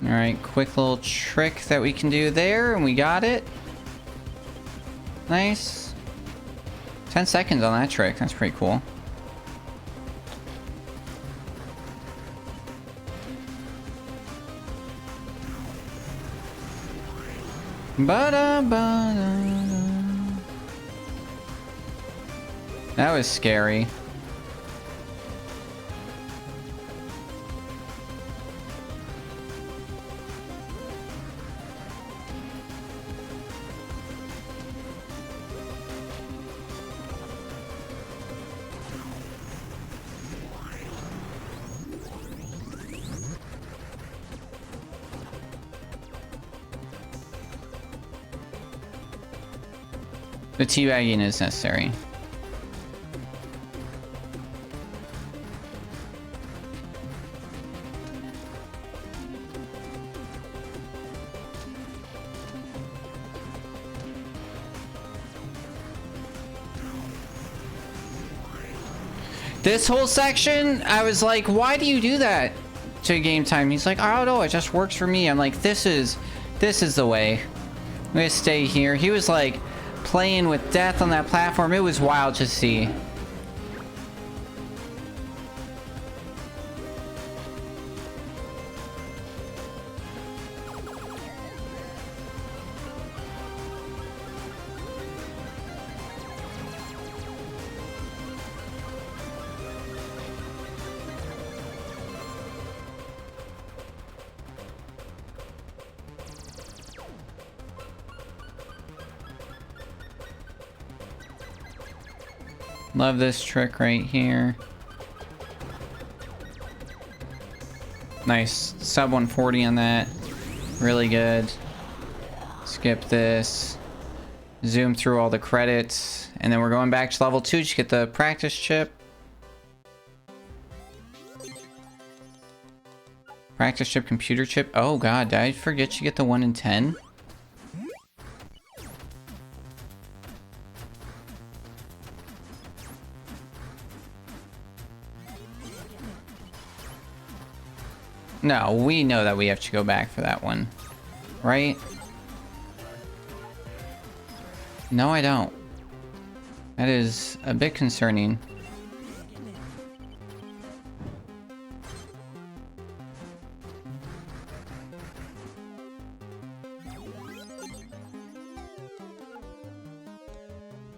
Alright, quick little trick that we can do there, and we got it. Nice. 10 seconds on that trick, that's pretty cool. Ba-da-ba-da. That was scary. The teabagging is necessary. This whole section, I was like, why do you do that to game time? He's like, I don't know, it just works for me. I'm like, this is the way. I'm gonna stay here. He was like playing with death on that platform. It was wild to see. Love this trick right here. Nice. Sub 140 on that. Really good. Skip this. Zoom through all the credits. And then we're going back to level 2 to get the practice chip. Practice chip, computer chip. Oh god, did I forget you get the 1 in 10? No, we know that we have to go back for that one. Right? No, I don't. That is a bit concerning.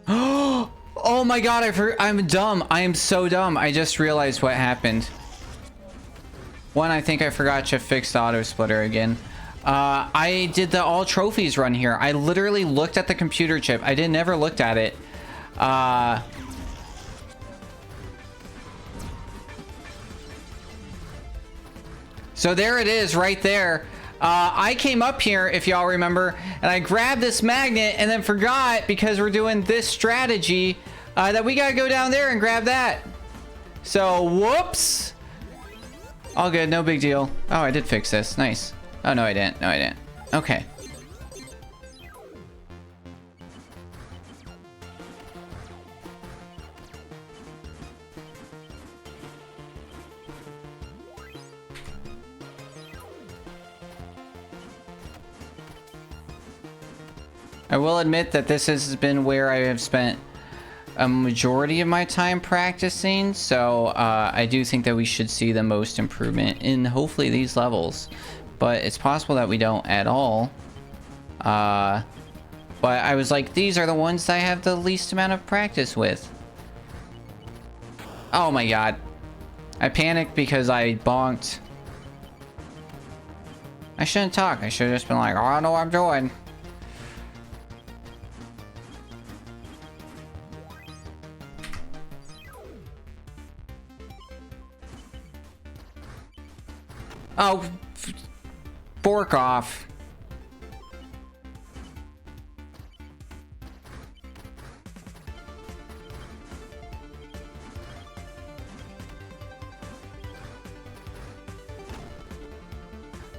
Oh Oh my god, I'm dumb. I am so dumb. I just realized what happened. One, I think I forgot to fix the auto splitter again. I did the all trophies run here. I literally looked at the computer chip. I never looked at it. So there it is right there. I came up here, if y'all remember, and I grabbed this magnet and then forgot, because we're doing this strategy, that we gotta go down there and grab that. So, whoops. All good, no big deal. Oh, I did fix this. Nice. Oh, no, I didn't. No, I didn't. Okay. I will admit that this has been where I have spent a majority of my time practicing, so I do think that we should see the most improvement in hopefully these levels, but it's possible that we don't at all. But I was like, these are the ones that I have the least amount of practice with. Oh my god. I panicked because I bonked. I shouldn't talk. I should have just been like, oh, I know what I'm doing. Oh, fork off.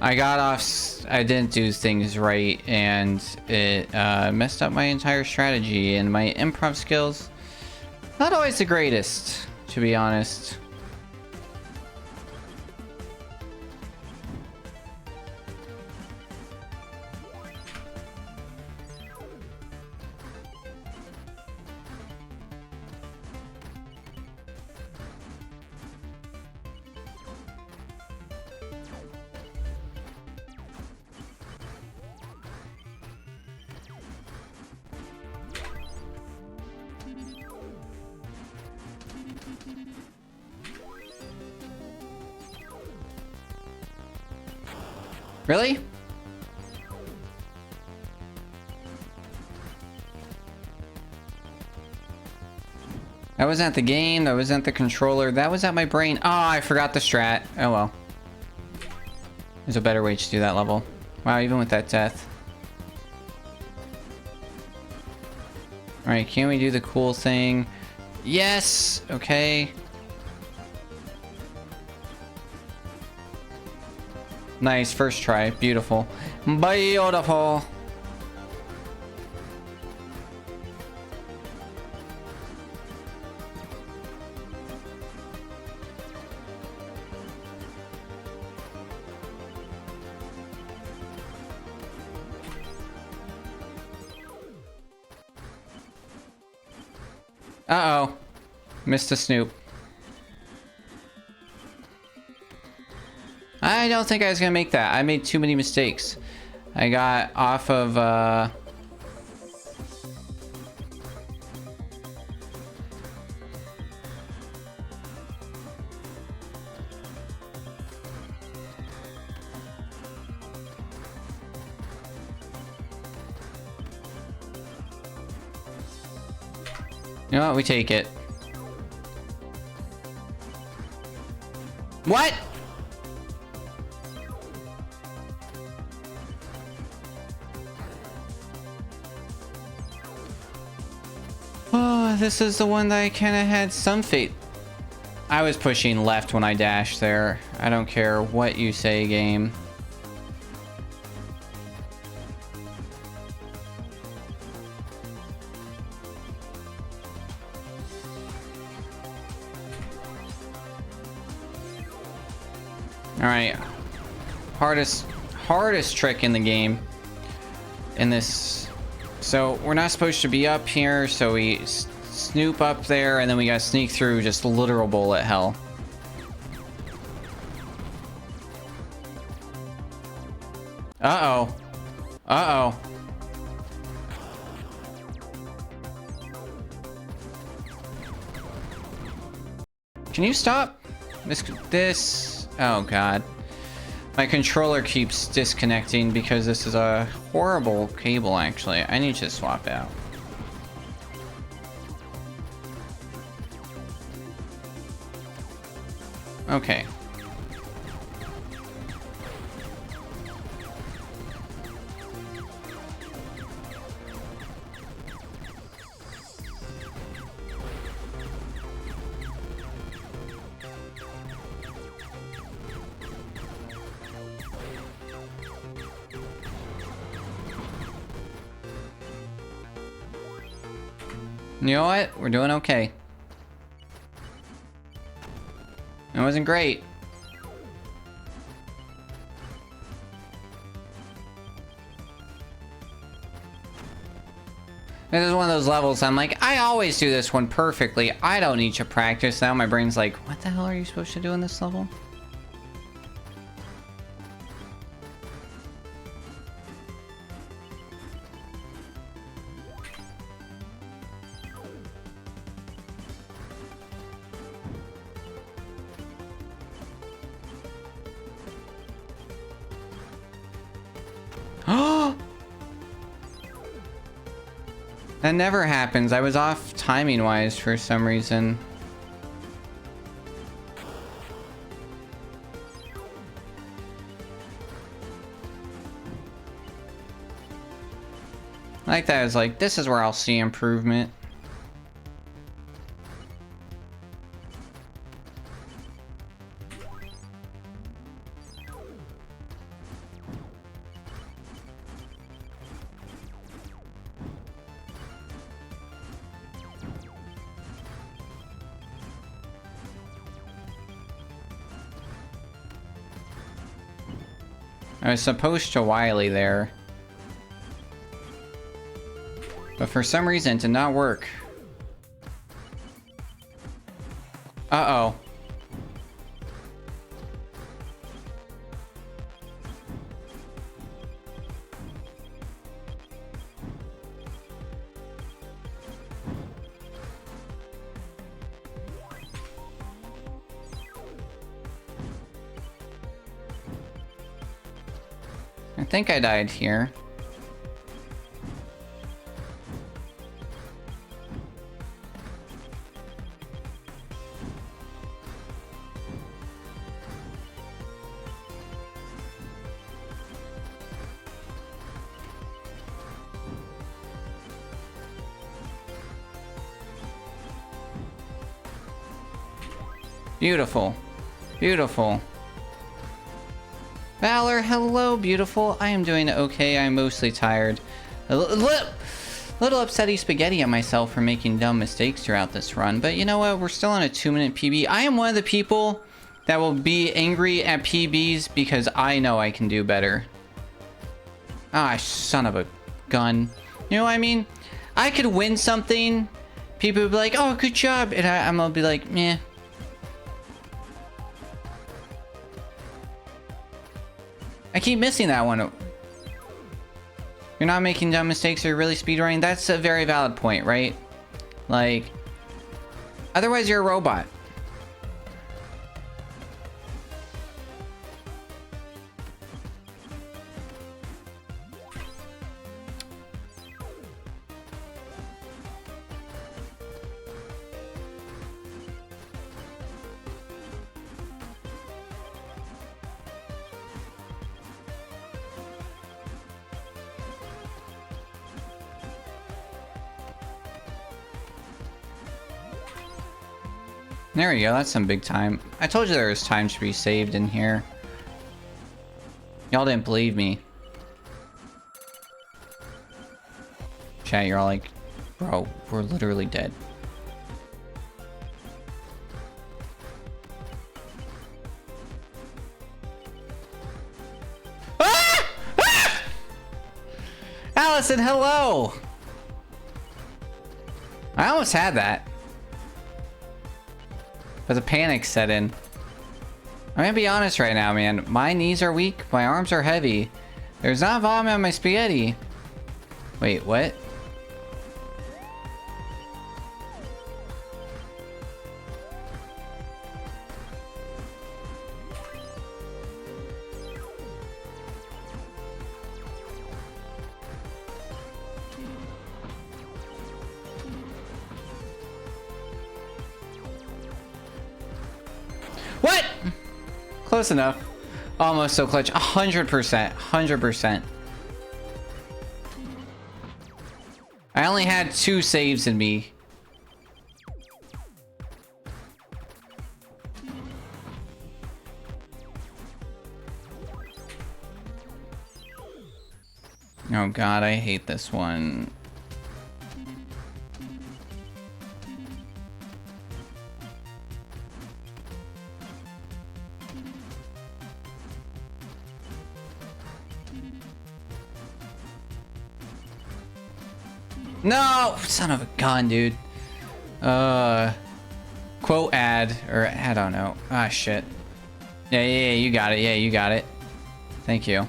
I got off, I didn't do things right, and it messed up my entire strategy, and my improv skills, not always the greatest, to be honest. Really? That wasn't the game, that wasn't the controller, that was at my brain. Oh, I forgot the strat. Oh well. There's a better way to do that level. Wow, even with that death. Alright, can we do the cool thing? Yes! Okay. Nice, first try. Beautiful. Beautiful. Uh-oh. Missed a snoop. I don't think I was gonna make that. I made too many mistakes. I got off of, You know what? We take it. What? Oh, this is the one that I kind of had some fate. I was pushing left when I dashed there. I don't care what you say, game. Alright. Hardest trick in the game. In this. So, we're not supposed to be up here, so we snoop up there, and then we gotta sneak through just literal bullet hell. Uh-oh. Uh-oh. Can you stop? This... Oh, God. My controller keeps disconnecting because this is a horrible cable, actually. I need to swap out. Okay. You know what? We're doing okay. It wasn't great. This is one of those levels I'm like, I always do this one perfectly. I don't need to practice. Now my brain's like, what the hell are you supposed to do in this level? That never happens. I was off timing-wise for some reason. Like that, I was like, this is where I'll see improvement. I was supposed to Wily there. But for some reason, it did not work. Uh-oh. I think I died here. Beautiful. Beautiful. Valor, hello, beautiful. I am doing okay. I'm mostly tired. A little upsetty spaghetti at myself for making dumb mistakes throughout this run. But you know what? We're still on a 2-minute PB. I am one of the people that will be angry at PBs because I know I can do better. Ah, son of a gun. You know what I mean? I could win something. People would be like, oh, good job. And I'm gonna be like, meh. I keep missing that one. You're not making dumb mistakes or you're really speedrunning. That's a very valid point, right? Like, otherwise you're a robot. There we go, that's some big time. I told you there was time to be saved in here. Y'all didn't believe me. Chat, you're all like, bro, we're literally dead. Ah! Ah! Allison, hello! I almost had that. But the panic set in. I'm gonna be honest right now, man. My knees are weak, my arms are heavy. There's not vomit on my spaghetti. Wait, what? Close enough. Almost so clutch. 100%. 100%. I only had 2 saves in me. Oh god, I hate this one. No! Son of a gun, dude. Quote ad, or I don't know. Ah, shit. Yeah, you got it. Yeah, you got it. Thank you.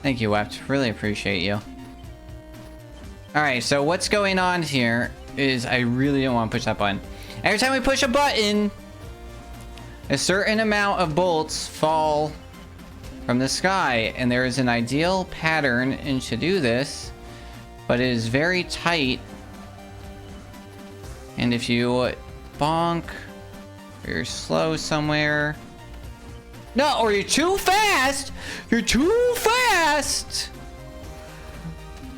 Thank you, Wept. Really appreciate you. Alright, so what's going on here is I really don't want to push that button. Every time we push a button, a certain amount of bolts fall from the sky, and there is an ideal pattern in to do this, but it is very tight. And if you bonk, or you're slow somewhere... No, or you're too fast! You're too fast!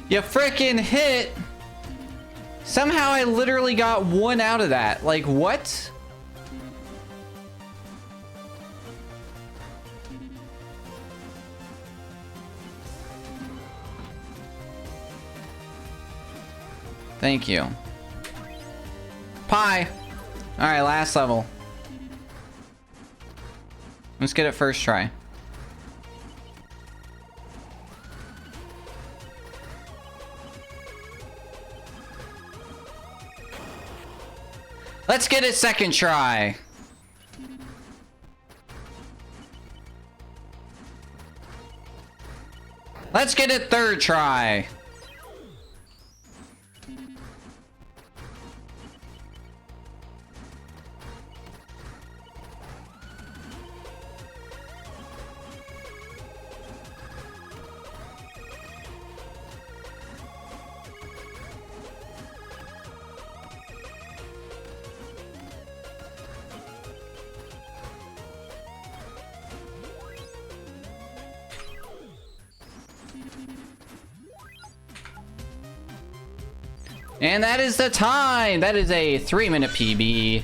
You freaking hit! Somehow I literally got 1 out of that. Like, what? Thank you. Pie! Alright, last level. Let's get it first try. Let's get it second try. Let's get it third try. And that is the time. That is a 3-minute PB.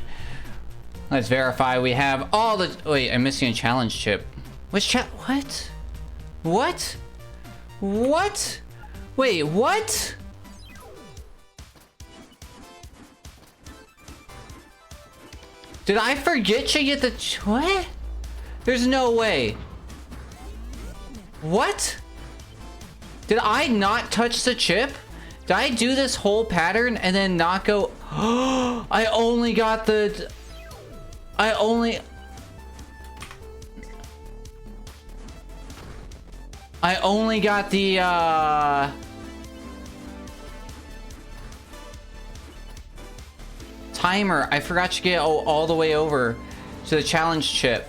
Let's verify we have all the... Wait, I'm missing a challenge chip. Which what? What? What? Wait, what? Did I forget to get the... What? There's no way. What? Did I not touch the chip? Did I do this whole pattern and then not go... I only got the... I only got the, timer. I forgot to get all the way over to the challenge chip.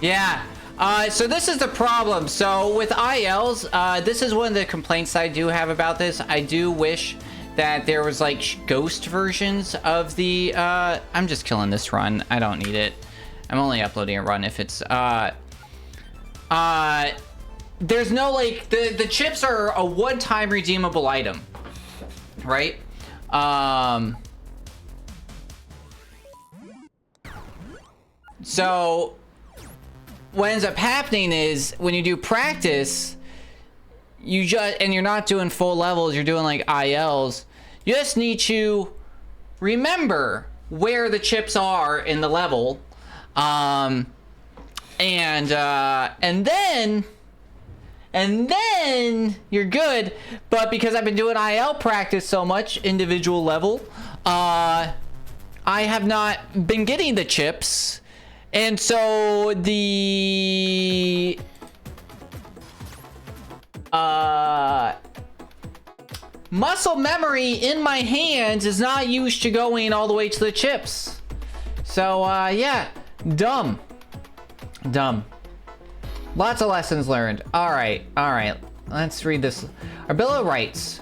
Yeah. So this is the problem. So with ILs, this is one of the complaints I do have about this. I do wish that there was like ghost versions of the, I'm just killing this run. I don't need it. I'm only uploading a run if it's, there's no like, the chips are a one-time redeemable item, right? So what ends up happening is when you do practice, and you're not doing full levels, you're doing like ILs, you just need to remember where the chips are in the level, and then you're good. But because I've been doing IL practice so much, individual level, I have not been getting the chips, and so the muscle memory in my hands is not used to going all the way to the chips. So yeah, dumb. Lots of lessons learned. All right, let's read this. Our Bill of Rights.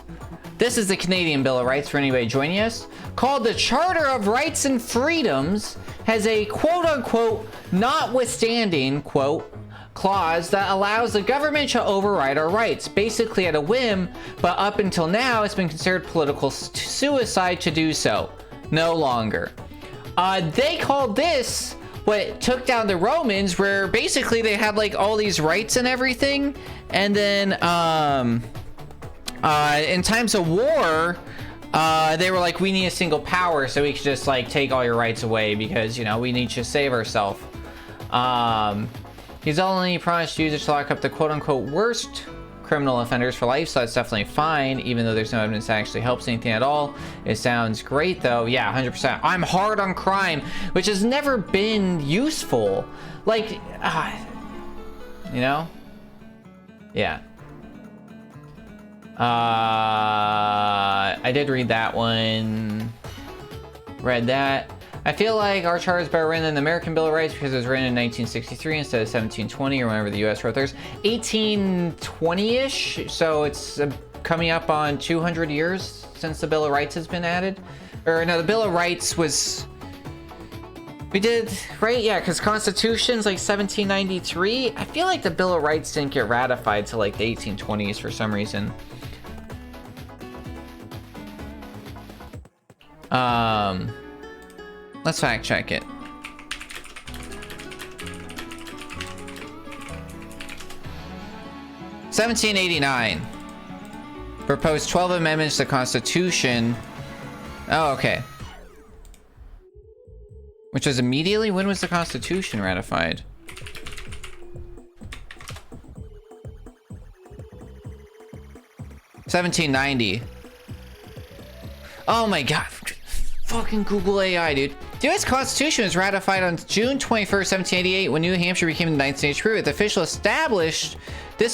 This is the Canadian Bill of Rights for anybody joining us. Called the Charter of Rights and Freedoms, has a quote-unquote notwithstanding, quote, clause that allows the government to override our rights, basically at a whim, but up until now, it's been considered political suicide to do so. No longer. They called this what took down the Romans, where basically they had like all these rights and everything, and then in times of war, they were like, we need a single power, so we could just like take all your rights away because, you know, we need to save ourselves. He's only promised users to lock up the quote-unquote worst criminal offenders for life, so that's definitely fine, even though there's no evidence that actually helps anything at all. It sounds great, though. Yeah, 100%. I'm hard on crime, which has never been useful. Like, you know? Yeah. I did read that one. Read that. I feel like our charter is better written than the American Bill of Rights because it was written in 1963 instead of 1720 or whenever the U.S. wrote theirs. 1820-ish, so it's coming up on 200 years since the Bill of Rights has been added. Or no, the Bill of Rights was... We did, right? Yeah, because Constitution's like 1793. I feel like the Bill of Rights didn't get ratified till like the 1820s for some reason. Let's fact check it. (1789) proposed 12 amendments to the Constitution. Oh, okay. Which was immediately. When was the Constitution ratified? (1790). Oh my god. Fucking Google AI, dude. The U.S. Constitution was ratified on June 21st, 1788, when New Hampshire became the 9th state to prove it. This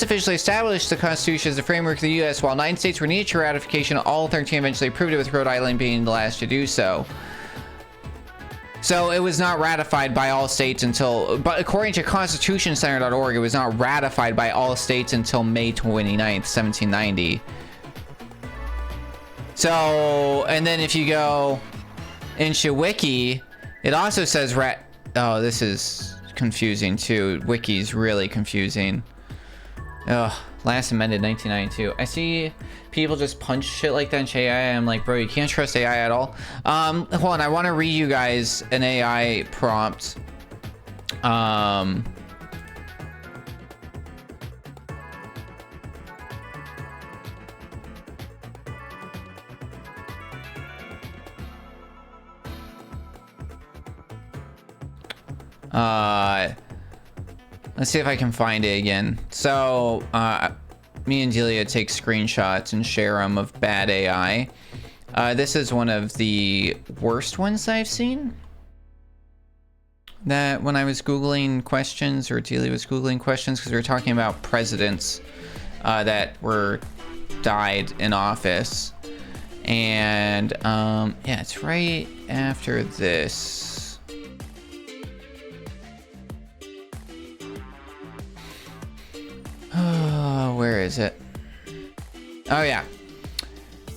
officially established the Constitution as the framework of the U.S., while 9 states were needed to ratification. All 13 eventually approved it, with Rhode Island being the last to do so. So it was not ratified by all states until, but according to constitutioncenter.org, it was not ratified by all states until May 29th, 1790. So, and then if you go into Wiki, it also says oh, this is confusing too. Wiki's really confusing. Ugh, last amended 1992. I see people just punch shit like that in AI. I'm like, bro, you can't trust AI at all. Hold on, I want to read you guys an AI prompt. Let's see if I can find it again. So, me and Delia take screenshots and share them of bad AI. This is one of the worst ones I've seen. That when I was Googling questions, or Delia was Googling questions, because we were talking about presidents that were died in office. And, yeah, it's right after this. Oh, where is it? Oh, yeah.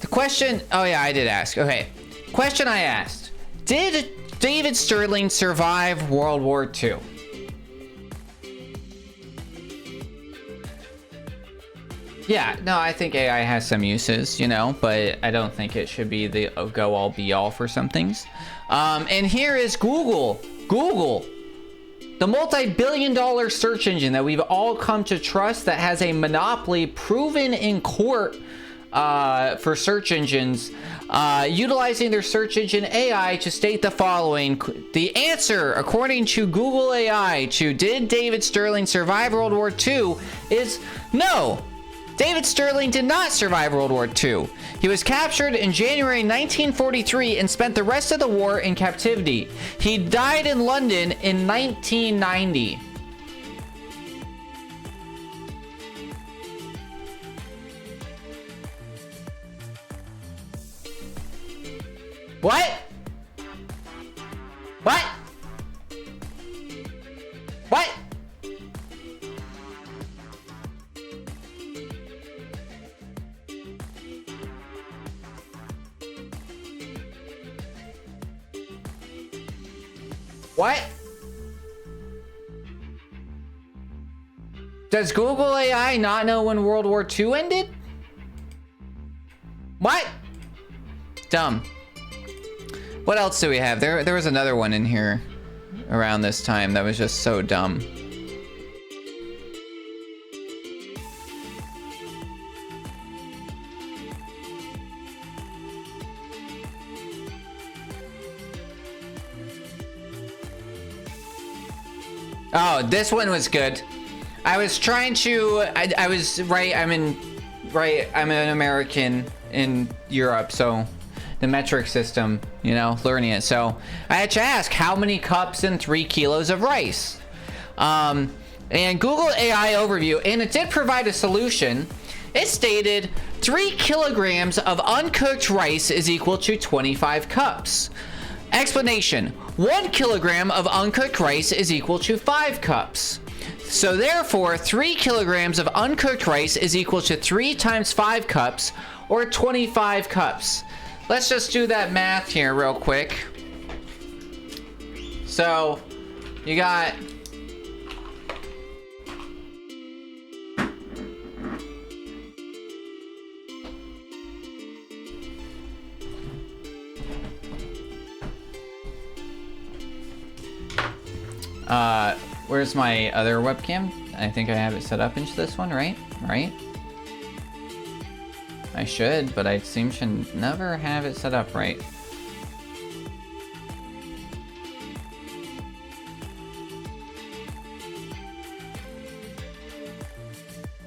The question... Oh, yeah, I did ask. Okay. Question I asked. Did David Sterling survive World War II? Yeah, no, I think AI has some uses, you know, but I don't think it should be the go-all be-all for some things. And here is Google. Google. The multi-billion-dollar search engine that we've all come to trust, that has a monopoly proven in court for search engines, utilizing their search engine AI to state the following. The answer, according to Google AI, to did David Sterling survive World War II is no. David Sterling did not survive World War II. He was captured in January 1943 and spent the rest of the war in captivity. He died in London in 1990. What? What? What? What? Does Google AI not know when World War II ended? What? Dumb. What else do we have? There was another one in here around this time that was just so dumb. Oh, this one was good. I was trying to, I was, right, I'm an American in Europe, so the metric system, you know, learning it. So I had to ask, how many cups and 3 kilos of rice? And Google AI overview, and it did provide a solution. It stated 3 kilograms of uncooked rice is equal to 25 cups. Explanation: 1 kilogram of uncooked rice is equal to 5 cups. So therefore, 3 kilograms of uncooked rice is equal to 3 times 5 cups, or 25 cups. Let's just do that math here real quick. So, you got... where's my other webcam? I think I have it set up into this one, right? Right? I should, but I seem to never have it set up right.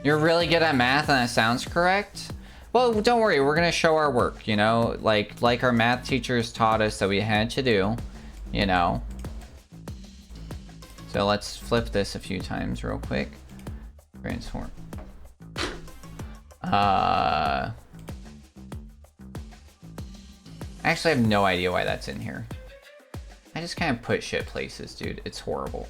You're really good at math and that sounds correct? Well, don't worry, we're gonna show our work, you know? Like our math teachers taught us that we had to do, you know? So let's flip this a few times real quick. Transform. Actually, I have no idea why that's in here. I just kind of put shit places, dude. It's horrible.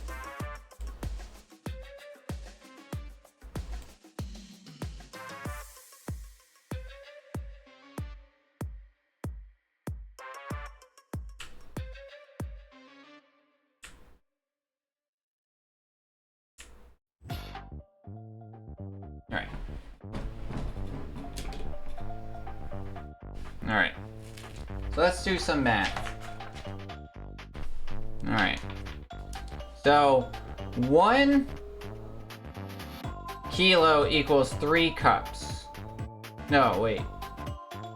Alright. Alright. So let's do some math. Alright. So, 1 kilo equals 3 cups. No, wait.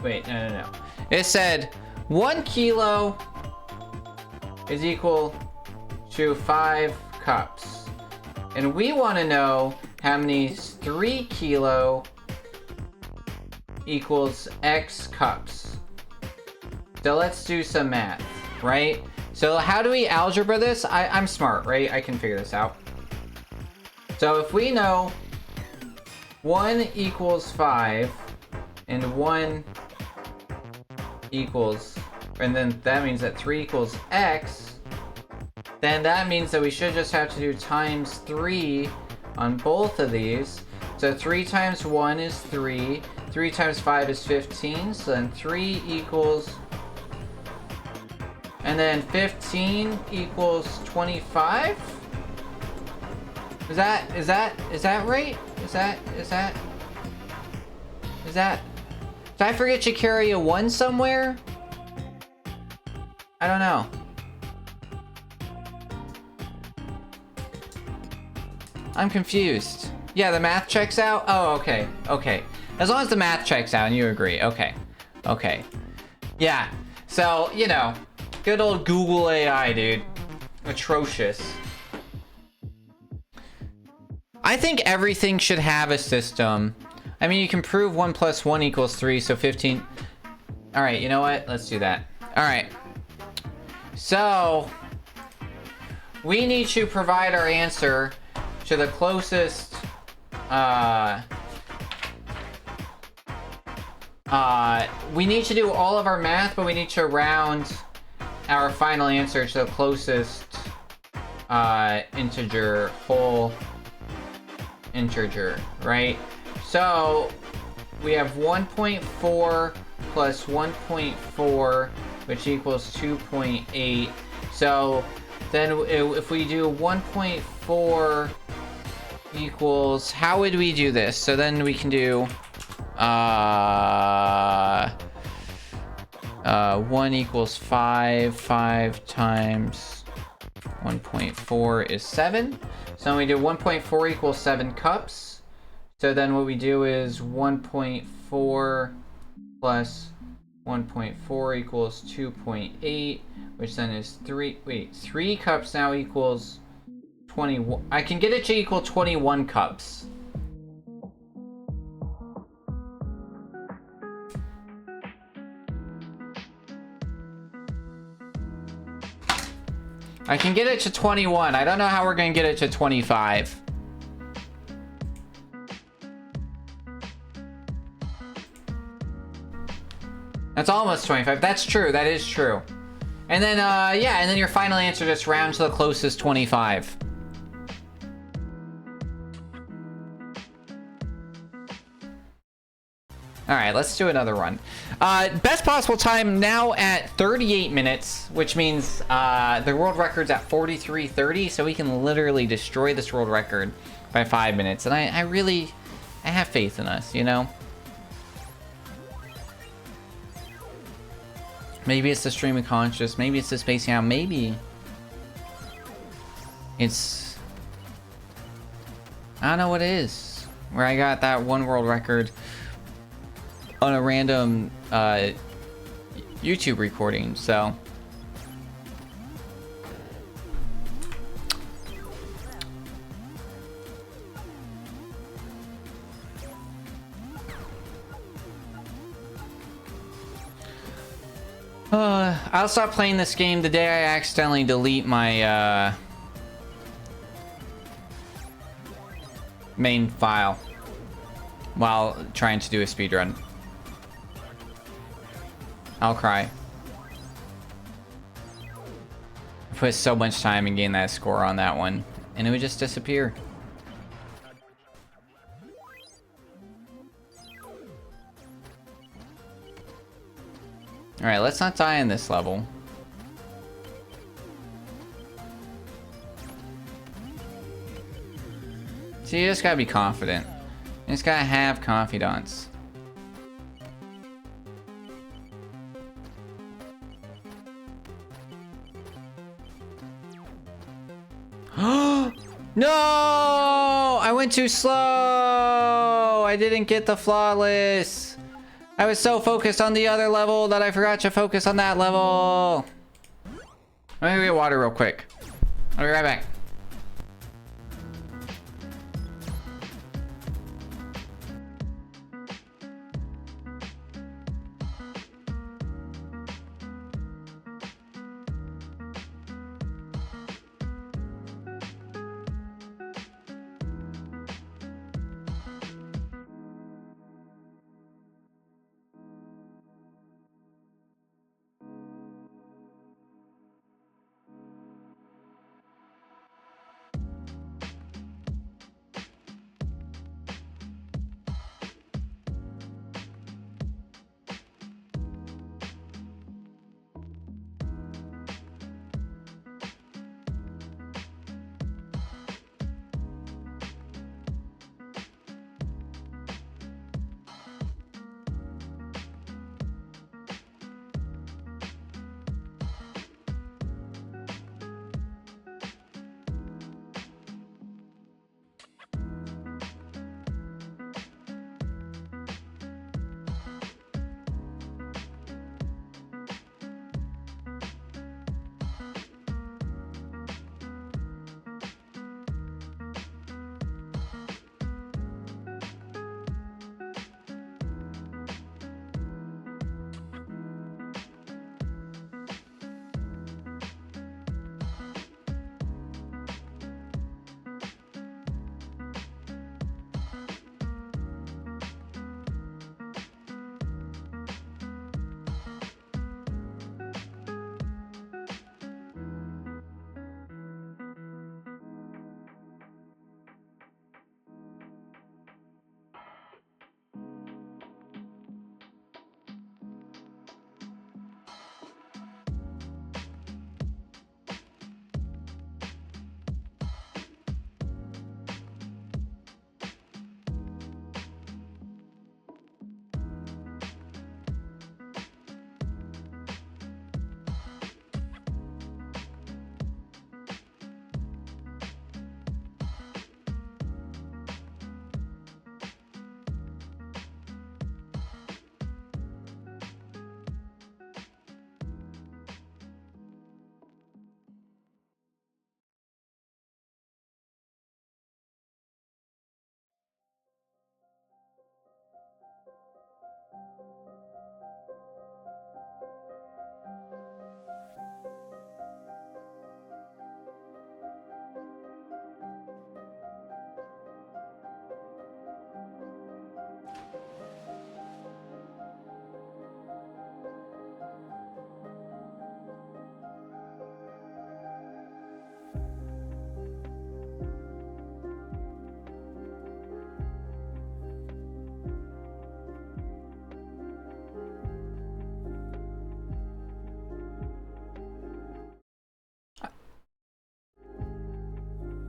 Wait, no. It said 1 kilo is equal to 5 cups. And we want to know how many 3 kilo equals X cups. So let's do some math, right? So how do we algebra this? I'm smart, right? I can figure this out. So if we know 1 equals 5 and 1 equals, and then that means that 3 equals X, then that means that we should just have to do times 3 on both of these. So 3 times 1 is 3. 3 times 5 is 15. So then 3 equals... And then 15 equals 25? Is that right? Is that... Did I forget to carry a 1 somewhere? I don't know. I'm confused. Yeah, the math checks out? Oh, okay. Okay. As long as the math checks out and you agree. Okay. Okay. Yeah. So, you know, good old Google AI, dude. Atrocious. I think everything should have a system. I mean, you can prove 1 plus 1 equals 3, so 15. All right, you know what? Let's do that. All right. So, we need to provide our answer to the closest, we need to do all of our math, but we need to round our final answer to the closest, integer, whole integer, right? So, we have 1.4 plus 1.4, which equals 2.8. So, then if we do 1.4 equals, how would we do this? So then we can do 1 equals 5. 5 times 1.4 is 7. So then we do 1.4 equals 7 cups. So then what we do is 1.4 plus 1.4 equals 2.8, which then is 3. Wait, 3 cups now equals 21. I can get it to equal 21 cups. I can get it to 21. I don't know how we're going to get it to 25. That's almost 25. That's true. That is true. And then, yeah, and then your final answer just round to the closest 25. Alright, let's do another run. Best possible time now at 38 minutes, which means the world record's at 43:30, so we can literally destroy this world record by 5 minutes. And I have faith in us, you know? Maybe it's the stream of conscious, maybe it's the spacing out, maybe it's... I don't know what it is. Where I got that one world record on a random YouTube recording, so I'll stop playing this game the day I accidentally delete my main file while trying to do a speedrun. I'll cry. I put so much time and gained that score on that one, and it would just disappear. Alright, let's not die in this level. So you just gotta be confident. You just gotta have confidence. No! I went too slow! I didn't get the flawless! I was so focused on the other level that I forgot to focus on that level! Let me go get water real quick. I'll be right back.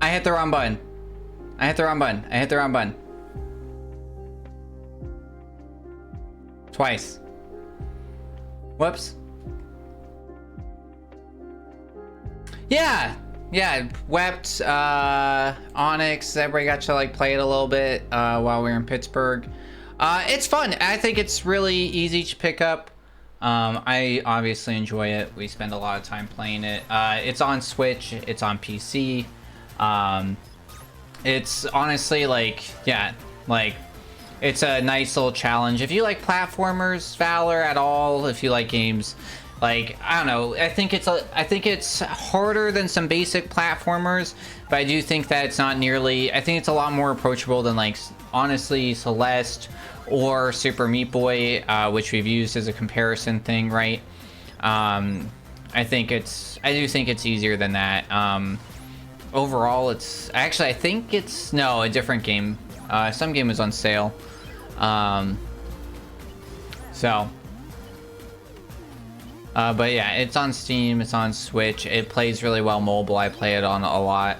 I hit the wrong button. I hit the wrong button. I hit the wrong button. Twice. Whoops. Yeah. Yeah, Wept, Onyx, everybody got to like play it a little bit while we were in Pittsburgh. It's fun. I think it's really easy to pick up. I obviously enjoy it. We spend a lot of time playing it. It's on Switch. It's on PC. It's honestly like, yeah, like it's a nice little challenge. If you like platformers, Valor at all, if you like games, like, I don't know, I think it's harder than some basic platformers, but I do think that it's not nearly, I think it's a lot more approachable than like, honestly, Celeste or Super Meat Boy, which we've used as a comparison thing, right? I do think it's easier than that. Overall, it's, actually, I think it's, no, a different game. Some game was on sale. But yeah, it's on Steam, it's on Switch, it plays really well mobile, I play it on a lot.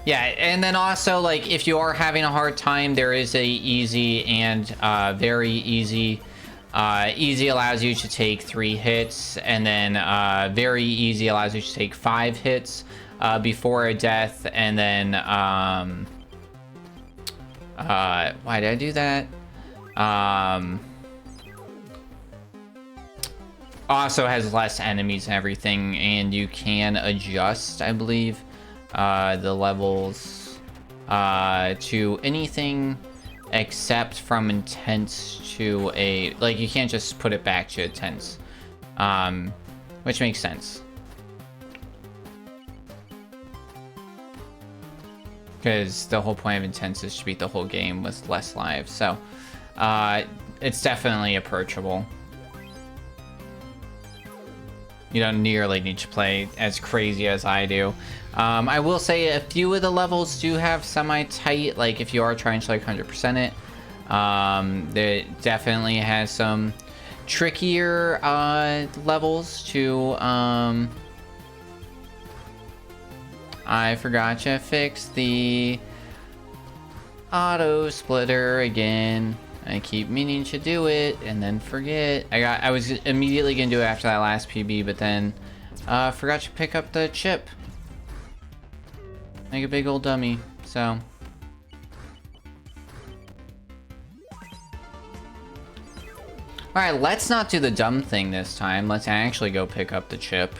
Yeah, and then also, like, if you are having a hard time, there is a easy and very easy. Easy allows you to take 3 hits, and then very easy allows you to take 5 hits before a death, and then why did I do that? Also has less enemies and everything, and you can adjust, I believe, the levels to anything except from intense to a, like, you can't just put it back to intense, which makes sense, because the whole point of intense is to beat the whole game with less lives. So it's definitely approachable. You don't nearly need to play as crazy as I do. I will say a few of the levels do have semi-tight, like if you are trying to like 100% it. It definitely has some trickier levels to... I forgot to fix the auto splitter again. I keep meaning to do it and then forget. I was immediately gonna do it after that last PB, but then forgot to pick up the chip. Like a big old dummy, so. Alright, let's not do the dumb thing this time. Let's actually go pick up the chip.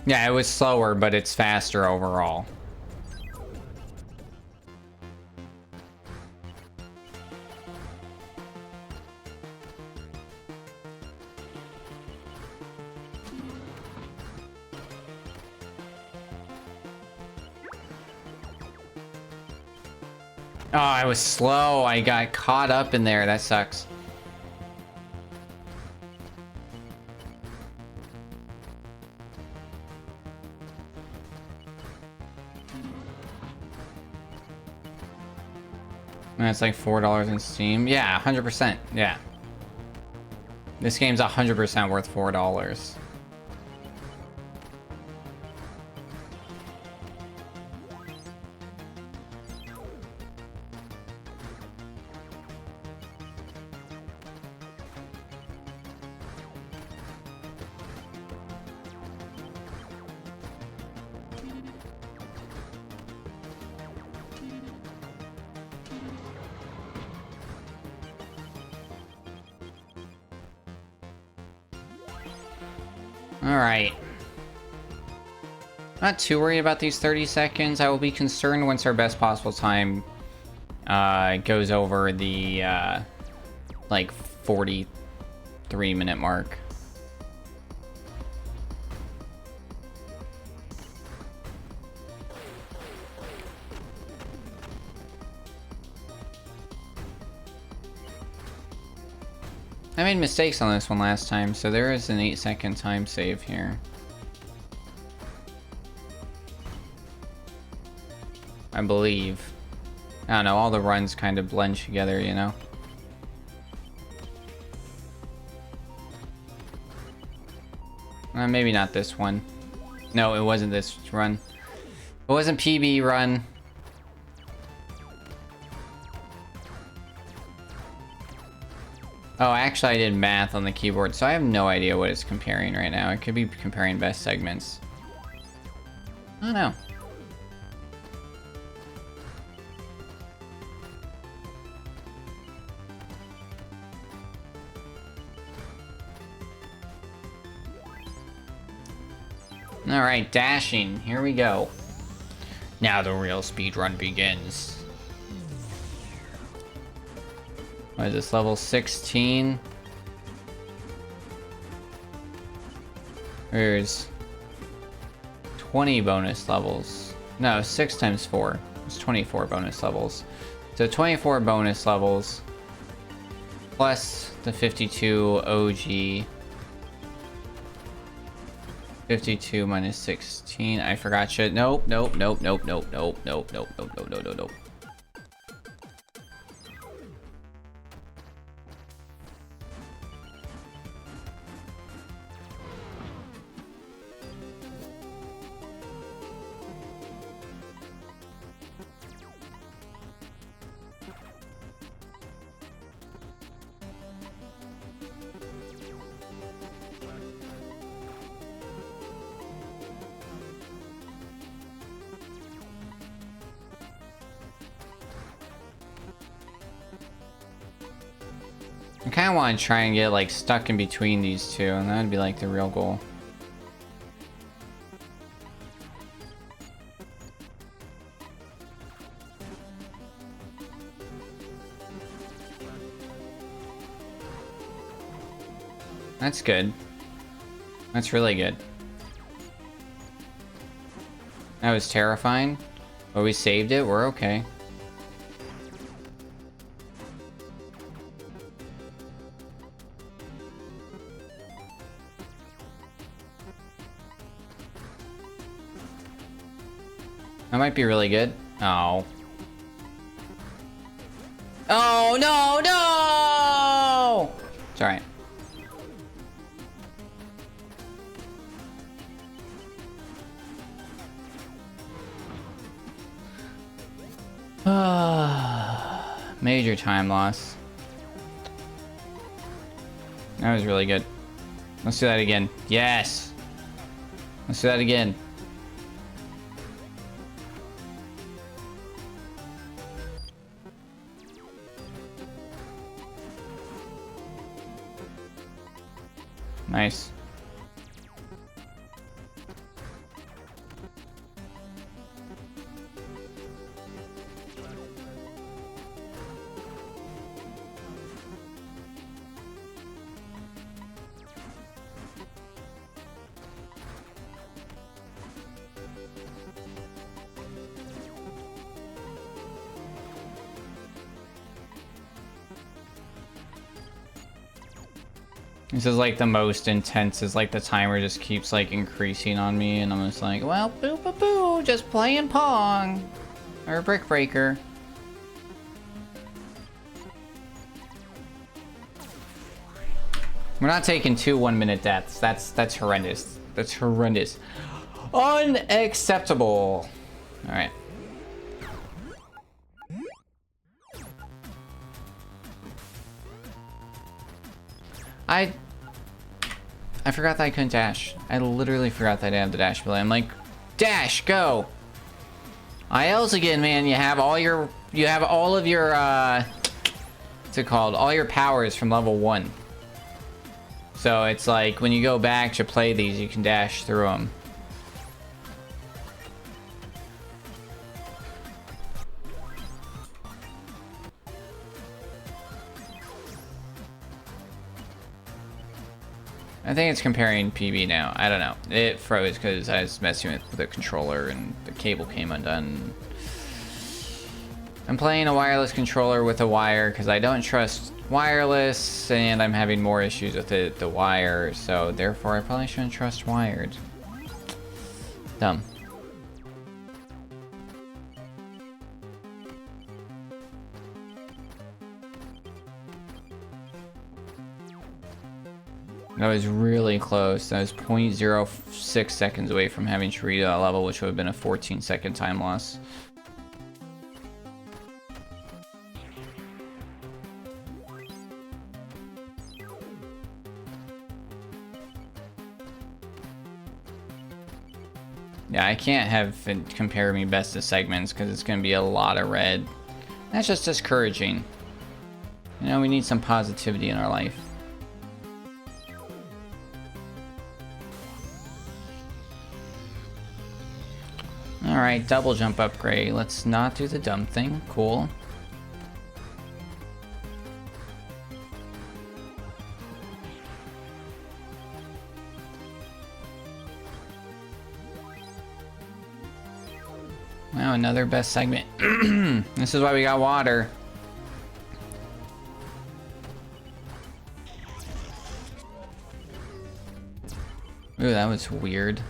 Yeah, it was slower, but it's faster overall. Oh, I was slow. I got caught up in there. That sucks. And it's like $4 in Steam. Yeah, 100%. Yeah. This game's 100% worth $4. Alright. Not too worried about these 30 seconds. I will be concerned once our best possible time goes over the like 43-minute mark. I made mistakes on this one last time, so there is an 8-second time save here. I believe. I don't know, all the runs kind of blend together, you know? Maybe not this one. No, it wasn't this run. It wasn't PB run. Oh, actually I did math on the keyboard, so I have no idea what it's comparing right now. It could be comparing best segments. I don't know. Alright, dashing. Here we go. Now the real speed run begins. What is this, level 16? There's 20 bonus levels. No, 6 times 4. It's 24 bonus levels. So 24 bonus levels. Plus the 52 OG. 52 minus 16. I forgot shit. Nope, nope, nope, nope, nope, nope, nope, nope, nope, nope, nope, nope, nope. I kind of want to try and get like stuck in between these two, and that would be like the real goal. That's good. That's really good. That was terrifying, but we saved it. We're okay. That might be really good. Oh. Oh, no, no! It's alright. Major time loss. That was really good. Let's do that again. Yes! Let's do that again. Nice. This is like the most intense, is like the timer just keeps like increasing on me, and I'm just like, well, boo boo boo, just playing Pong or Brick Breaker. We're not taking 2 1-minute deaths. That's horrendous. That's horrendous. Unacceptable. All right. I forgot that I couldn't dash. I literally forgot that I had the dash ability. I'm like, dash, go. ILs again, man. You have all of your what's it called? All your powers from level 1. So it's like when you go back to play these, you can dash through them. I think it's comparing PB now. I don't know. It froze because I was messing with the controller and the cable came undone. I'm playing a wireless controller with a wire because I don't trust wireless, and I'm having more issues with the wire, so therefore I probably shouldn't trust wired. Dumb. That was really close. I was 0.06 seconds away from having to read that level, which would have been a 14-second time loss. Yeah, I can't have it compare me best to segments because it's going to be a lot of red. That's just discouraging. You know, we need some positivity in our life. Alright, double jump upgrade. Let's not do the dumb thing. Cool. Wow, another best segment. This is why we got water. Ooh, that was weird.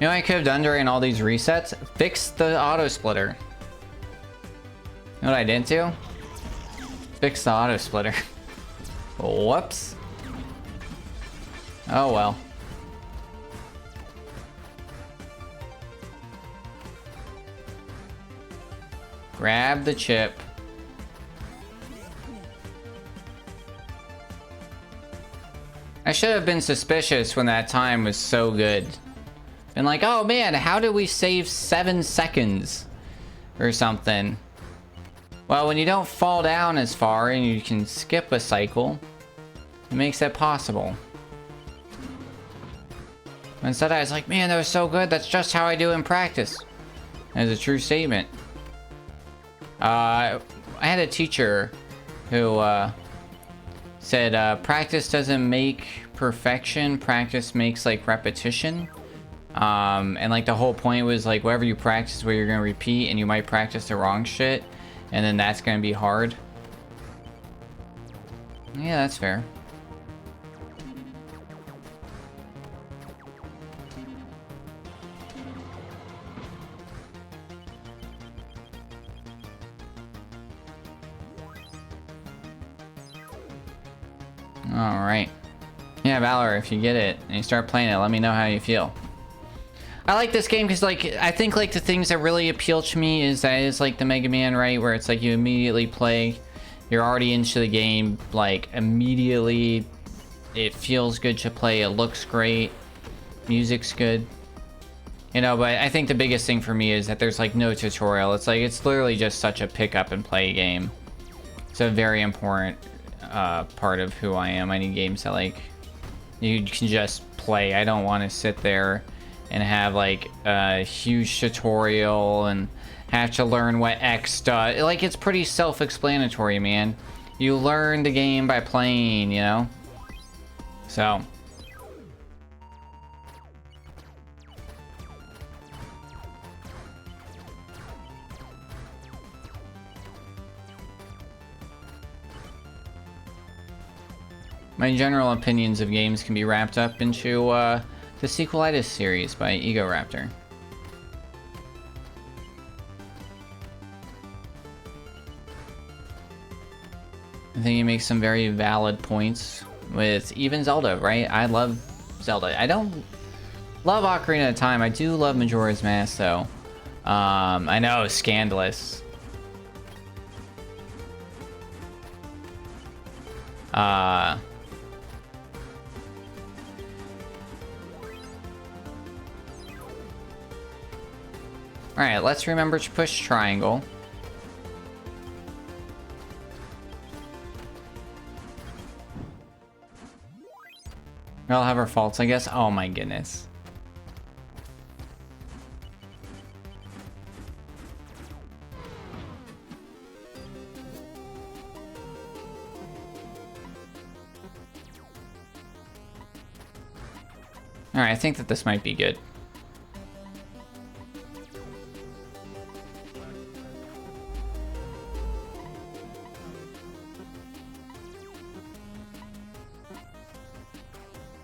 You know what I could have done during all these resets? Fix the auto splitter. You know what I didn't do? Fix the auto splitter. Whoops. Oh well. Grab the chip. I should have been suspicious when that time was so good. And like, oh man, how did we save 7 seconds? Or something. Well, when you don't fall down as far and you can skip a cycle, it makes that possible. Instead I was like, man, that was so good, that's just how I do in practice. That's a true statement. I had a teacher who said practice doesn't make perfection, practice makes like repetition. And like the whole point was like whatever you practice where you're gonna repeat, and you might practice the wrong shit, and then that's gonna be hard. Yeah, that's fair. Alright. Yeah, Valor, if you get it and you start playing it, let me know how you feel. I like this game because, like, I think, like, the things that really appeal to me is that it's like the Mega Man, right? Where it's like you immediately play, you're already into the game, like, immediately it feels good to play, it looks great, music's good. You know, but I think the biggest thing for me is that there's, like, no tutorial. It's like, it's literally just such a pick up and play game. It's a very important part of who I am. I need games that, like, you can just play. I don't want to sit there and have like a huge tutorial and have to learn what X does. Like, it's pretty self-explanatory, man. You learn the game by playing, you know? So. My general opinions of games can be wrapped up into the Sequelitis series by Ego Raptor. I think he makes some very valid points with even Zelda, right? I love Zelda. I don't love Ocarina of Time. I do love Majora's Mask, though. I know, scandalous. Alright, let's remember to push triangle. We all have our faults, I guess. Oh my goodness. Alright, I think that this might be good.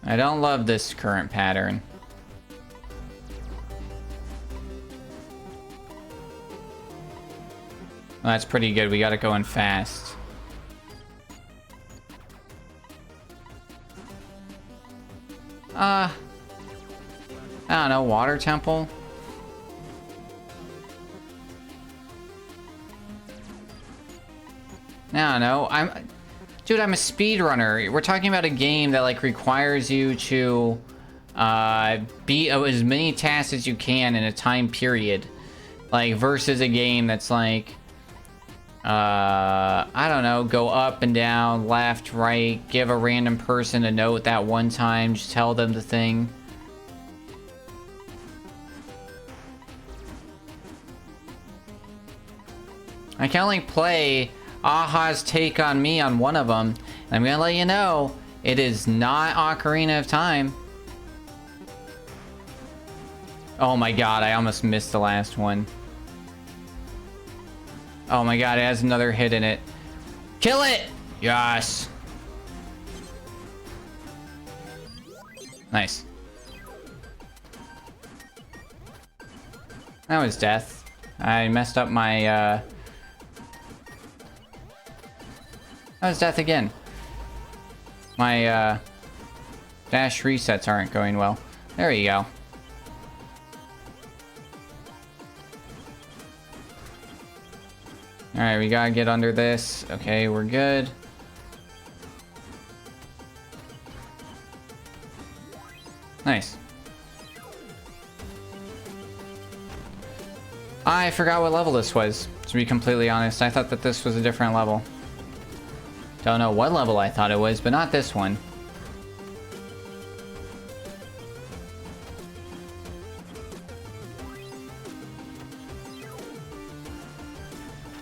I don't love this current pattern. Well, that's pretty good. We got it going fast. I don't know, water temple? I don't know. Dude, I'm a speedrunner. We're talking about a game that, like, requires you to beat as many tasks as you can in a time period. Like, versus a game that's like, I don't know, go up and down, left, right, give a random person a note that one time, just tell them the thing. I can only play Aha's Take on Me on one of them. And I'm gonna let you know, it is not Ocarina of Time. Oh my god, I almost missed the last one. Oh my god, it has another hit in it. Kill it! Yes! Nice. That was death. I messed up my, That was death again. My, dash resets aren't going well. There you go. Alright, we gotta get under this. Okay, we're good. Nice. I forgot what level this was, to be completely honest. I thought that this was a different level. Don't know what level I thought it was, but not this one.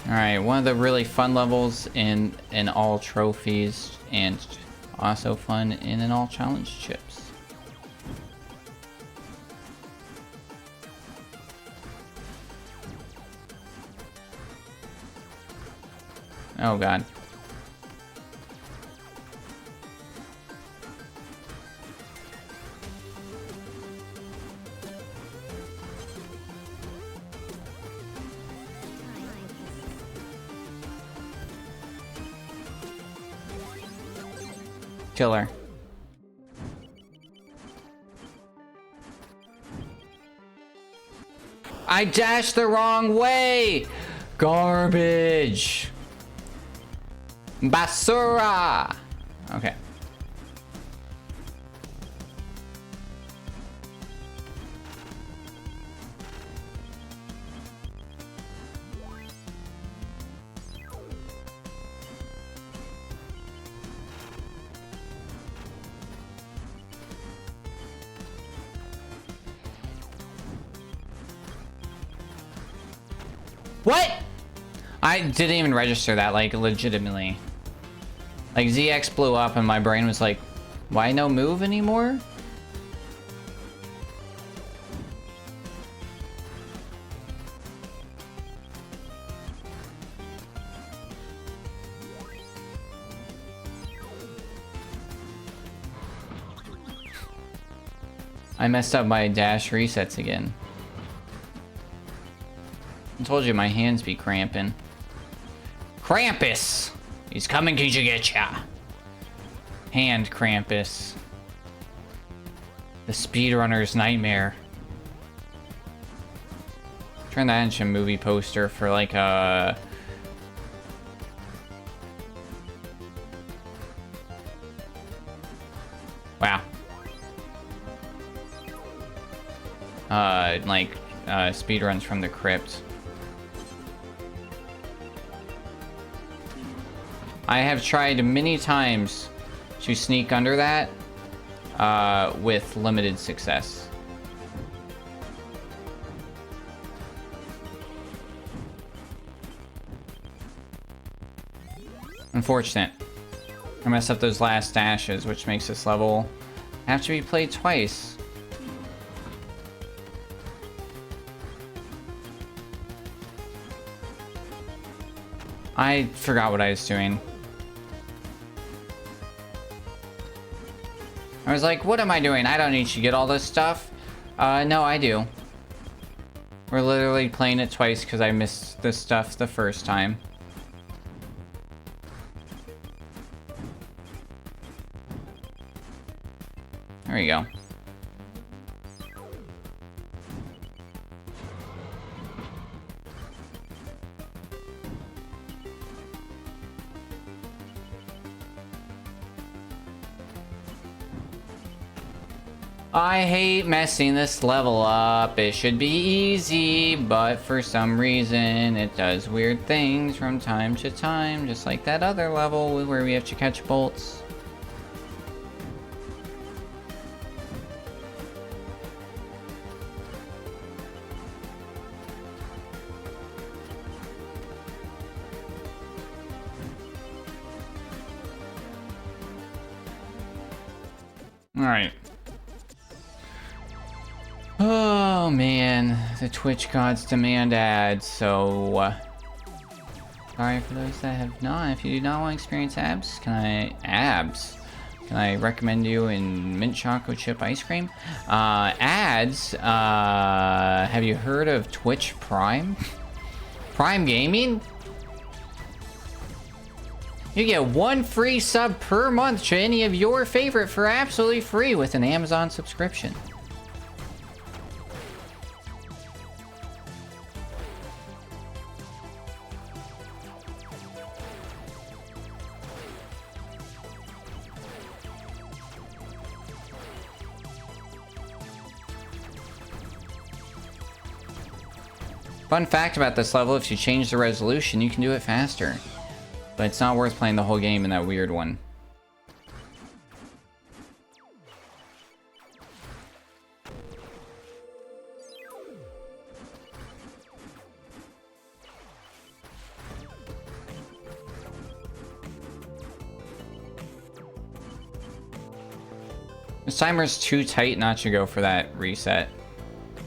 Alright, one of the really fun levels in all trophies, and also fun in an all challenge chips. Oh god. Killer. I dashed the wrong way! Garbage! Basura! Okay. What? I didn't even register that, like, legitimately. Like, ZX blew up and my brain was like, why no move anymore? I messed up my dash resets again. I told you my hands be cramping. Krampus! He's coming to get ya. Hand Krampus. The speedrunner's nightmare. Turn that into a movie poster for like a... Wow. Speedruns from the crypt. I have tried many times to sneak under that with limited success. Unfortunate. I messed up those last dashes, which makes this level have to be played twice. I forgot what I was doing. I was like, what am I doing? I don't need to get all this stuff. No, I do. We're literally playing it twice because I missed this stuff the first time. There you go. I hate messing this level up. It should be easy, but for some reason it does weird things from time to time, just like that other level where we have to catch bolts. Alright. Oh man, the Twitch gods demand ads, so... sorry for those that have not. If you do not want to experience abs, Can I recommend you in mint chocolate chip ice cream? Ads, have you heard of Twitch Prime? Prime Gaming? You get 1 free sub per month to any of your favorite for absolutely free with an Amazon subscription. Fun fact about this level, if you change the resolution, you can do it faster. But it's not worth playing the whole game in that weird one. This timer's too tight not to go for that reset.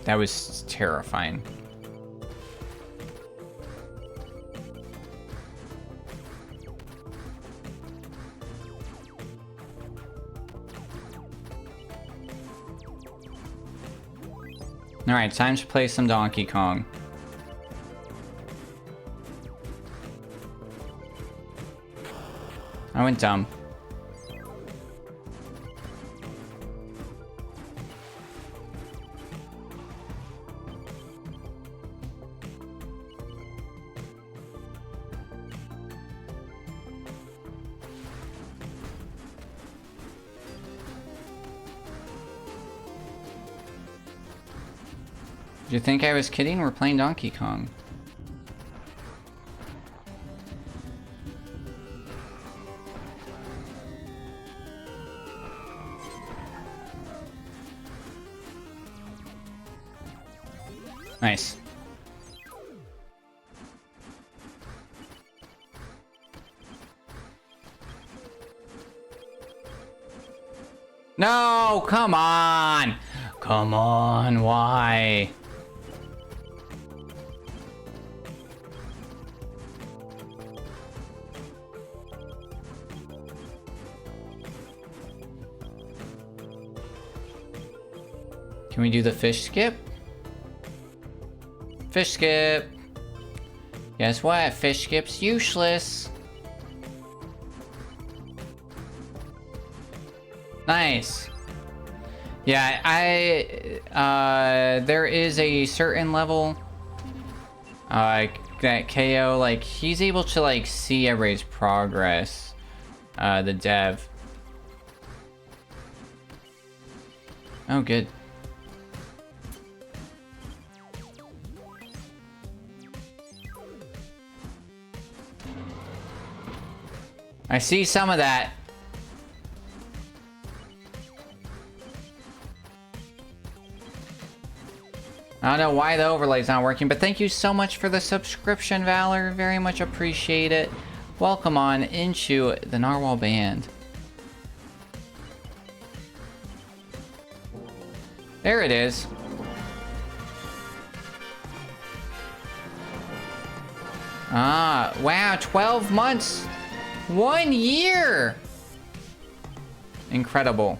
That was terrifying. Alright, time to play some Donkey Kong. I went dumb. Did you think I was kidding? We're playing Donkey Kong. Nice. No, come on. Come on, why? Can we do the fish skip? Fish skip. Guess what? Fish skip's useless. Nice. Yeah, there is a certain level that KO, like, he's able to, like, see everybody's progress, the dev. Oh, good. I see some of that. I don't know why the overlay's not working, but thank you so much for the subscription, Valor. Very much appreciate it. Welcome on into the Narwhal Band. There it is. Ah, wow, 12 months. 1 year. Incredible.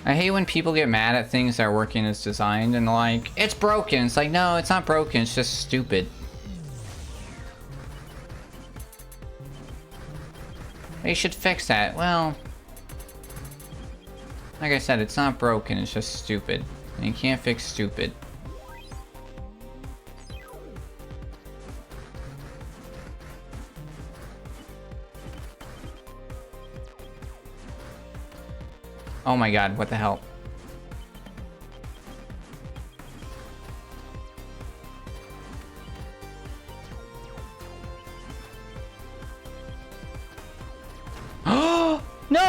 I hate when people get mad at things that are working as designed and like, it's broken. It's like, no, it's not broken. It's just stupid. They should fix that. Well, like I said, it's not broken. It's just stupid. And you can't fix stupid. Oh my god, what the hell? Oh no!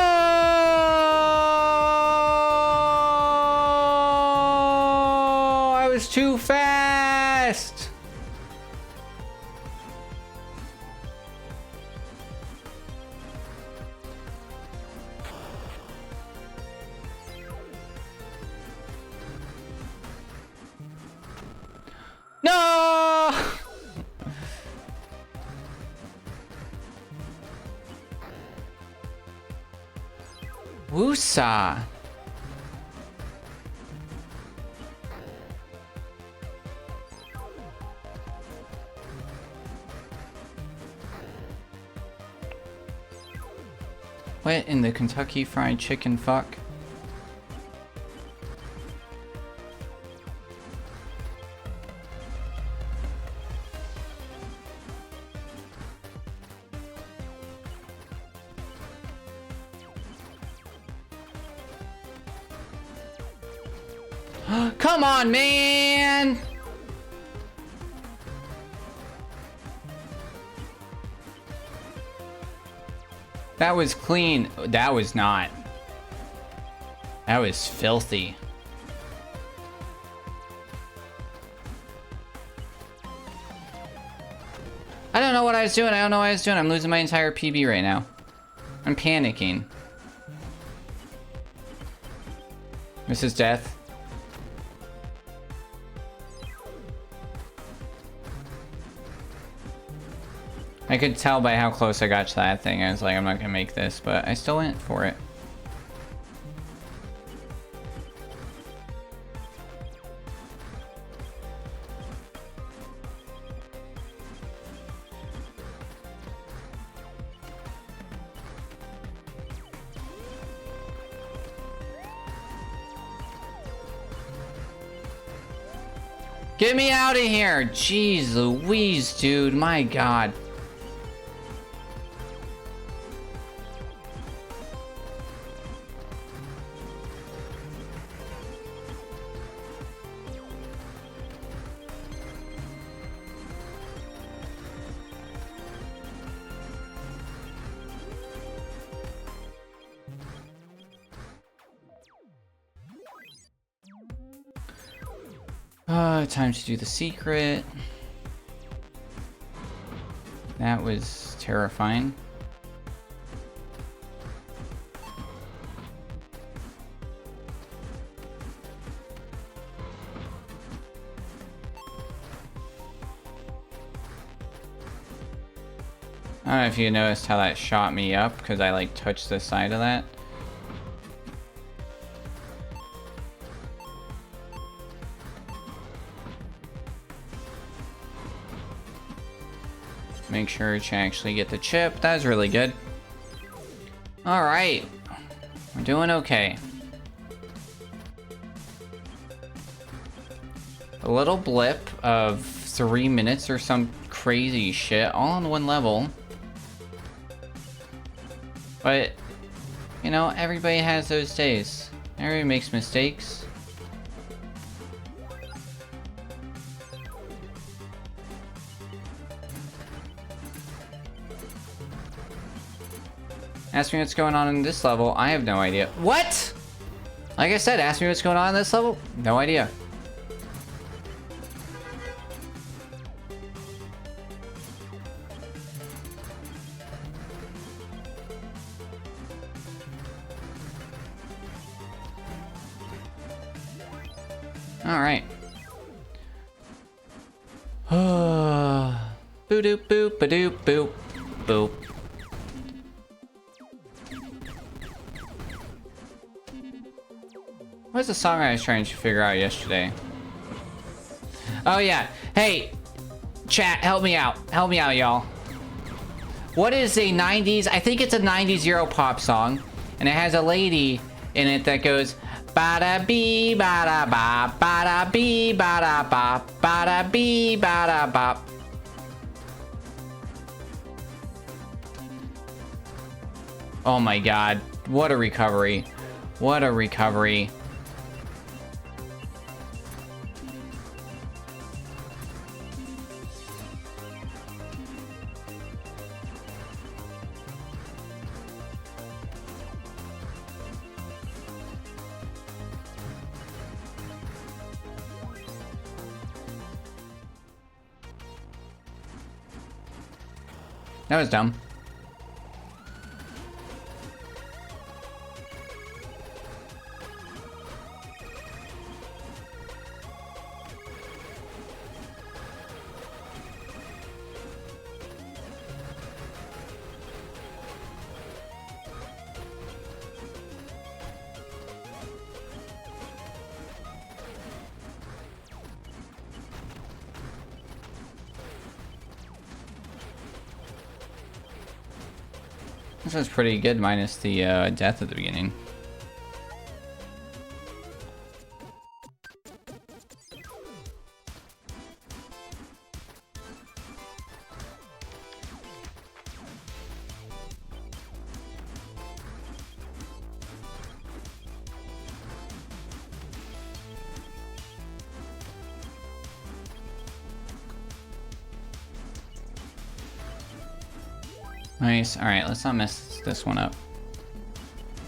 I was too fast! No! Woosah! What in the Kentucky Fried Chicken fuck? Come on, man! That was clean. That was not. That was filthy. I don't know what I was doing. I don't know what I was doing. I'm losing my entire PB right now. I'm panicking. This is death. I could tell by how close I got to that thing. I was like, I'm not gonna make this, but I still went for it. Get me out of here! Jeez Louise, dude. My god. Time to do the secret. That was terrifying. I don't know if you noticed how that shot me up because I like touched the side of that. Make sure to actually get the chip. That was really good. Alright. We're doing okay. A little blip of 3 minutes or some crazy shit all on one level. But, you know, everybody has those days. Everybody makes mistakes. Ask me what's going on in this level. I have no idea. What? Like I said, ask me what's going on in this level. No idea. Alright. Boo doop boop ba doop boop boop. What's the song I was trying to figure out yesterday? Oh yeah. Hey, chat, help me out. Help me out, y'all. What is a 90s? I think it's a 90s Euro pop song, and it has a lady in it that goes bada bee bada ba bada bee bada ba bada bee bada ba. Oh my god, what a recovery. What a recovery. That was dumb. This was pretty good, minus the death at the beginning. Nice. Alright, let's not mess this one up.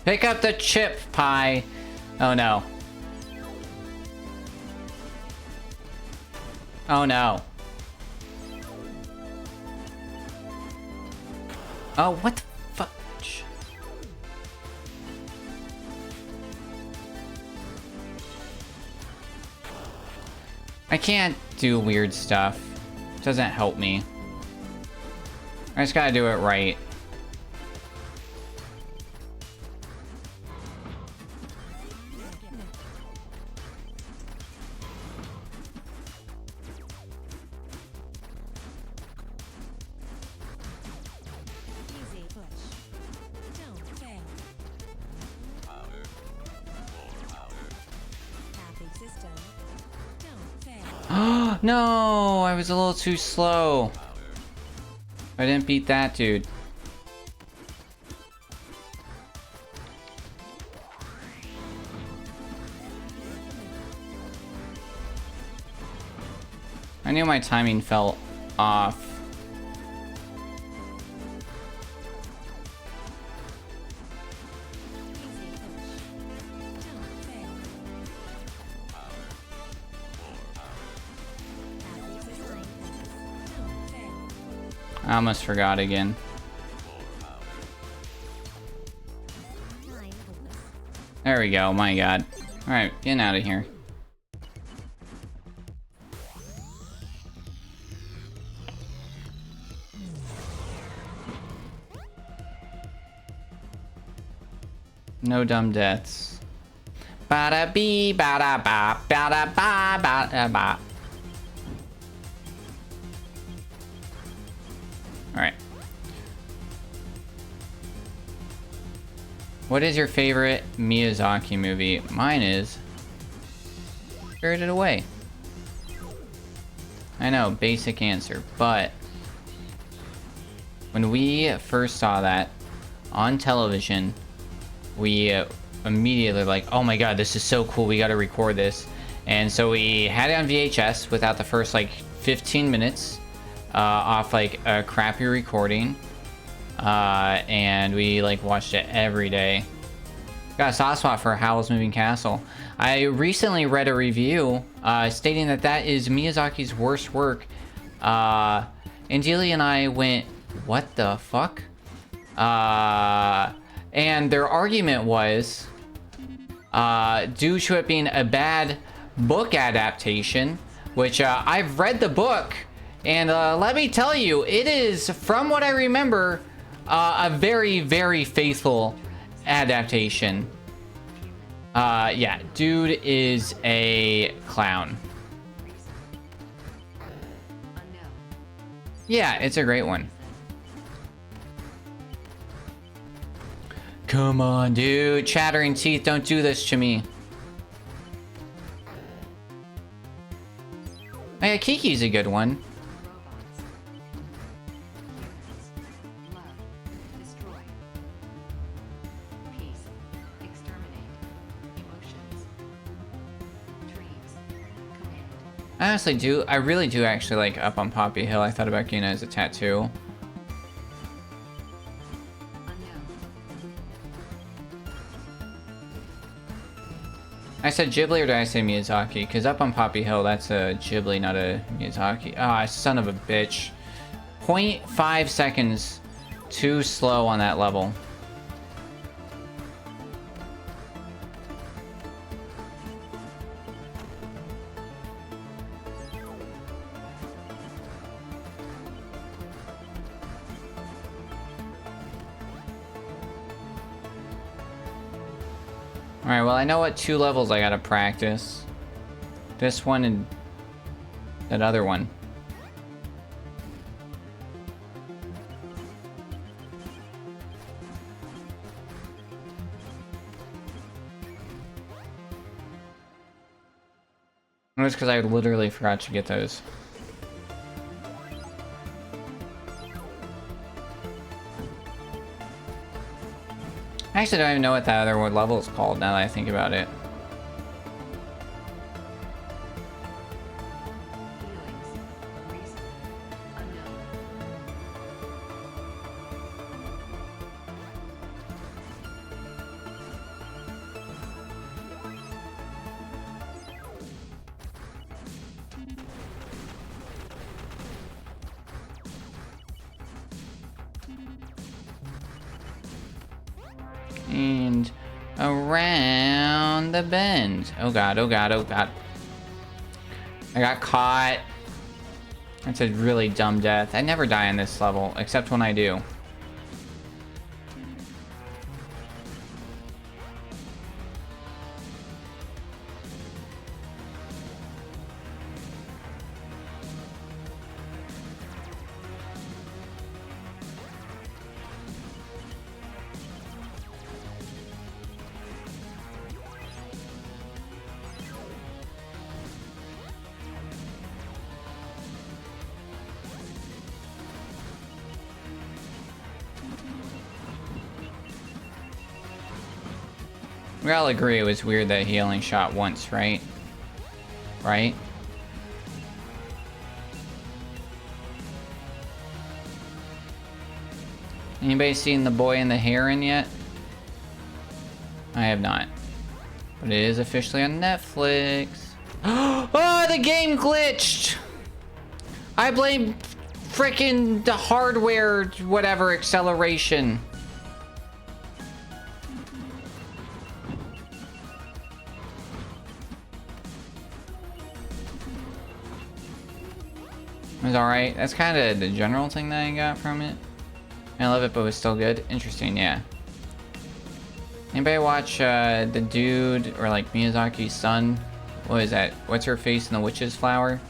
Pick up the chip pie. Oh no. Oh no. Oh, what the fudge? I can't do weird stuff. It doesn't help me. I just gotta do it right. No, I was a little too slow. I didn't beat that dude. I knew my timing fell off. I almost forgot again. There we go, my god. Alright, getting out of here. No dumb deaths. Bada bee, bada ba, bada ba, bada ba. Alright. What is your favorite Miyazaki movie? Mine is Spirited Away. I know, basic answer, but when we first saw that on television, we immediately like, oh my god, this is so cool, we gotta record this. And so we had it on VHS without the first like 15 minutes off like a crappy recording. and we like watched it every day. Got a soft spot for Howl's Moving Castle. I recently read a review stating that that is Miyazaki's worst work. And Dealey and I went, what the fuck? And their argument was, due to it being a bad book adaptation, which I've read the book, and let me tell you, it is, from what I remember, a very, very faithful adaptation. Yeah, dude is a clown. Yeah, it's a great one. Come on, dude. Chattering teeth, don't do this to me. Yeah, Kiki's a good one. I honestly do. I really do actually like Up on Poppy Hill. I thought about getting it as a tattoo. I said Ghibli or did I say Miyazaki? Because Up on Poppy Hill, that's a Ghibli, not a Miyazaki. Ah, son of a bitch. 0.5 seconds too slow on that level. Alright, well I know what 2 levels I gotta practice. This one and that other one. It was because I literally forgot to get those. I actually don't even know what that other level is called now that I think about it. And around the bend. Oh god, oh god, oh god. I got caught. That's a really dumb death. I never die on this level, except when I do. We all agree it was weird that he only shot once, right? Right? Anybody seen The Boy and the Heron yet? I have not. But it is officially on Netflix. Oh, the game glitched! I blame frickin' the hardware, whatever, acceleration. It was alright. That's kind of the general thing that I got from it. I love it, but it was still good. Interesting, yeah. Anybody watch the dude, or like Miyazaki's son? What is that? What's her face in the witch's flower?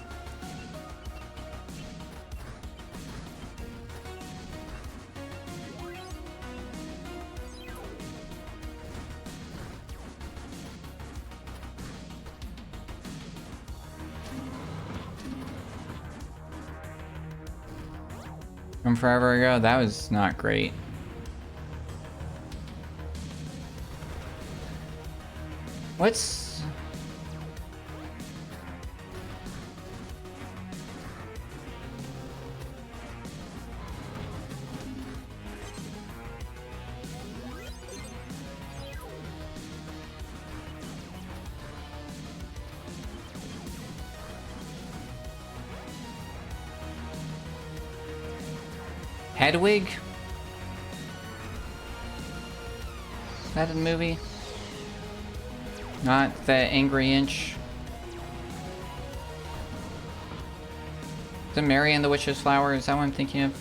From forever ago? That was not great. What's... Hedwig? Is that in the movie? Not the Angry Inch. Is it Mary and the Witch's Flower? Is that what I'm thinking of?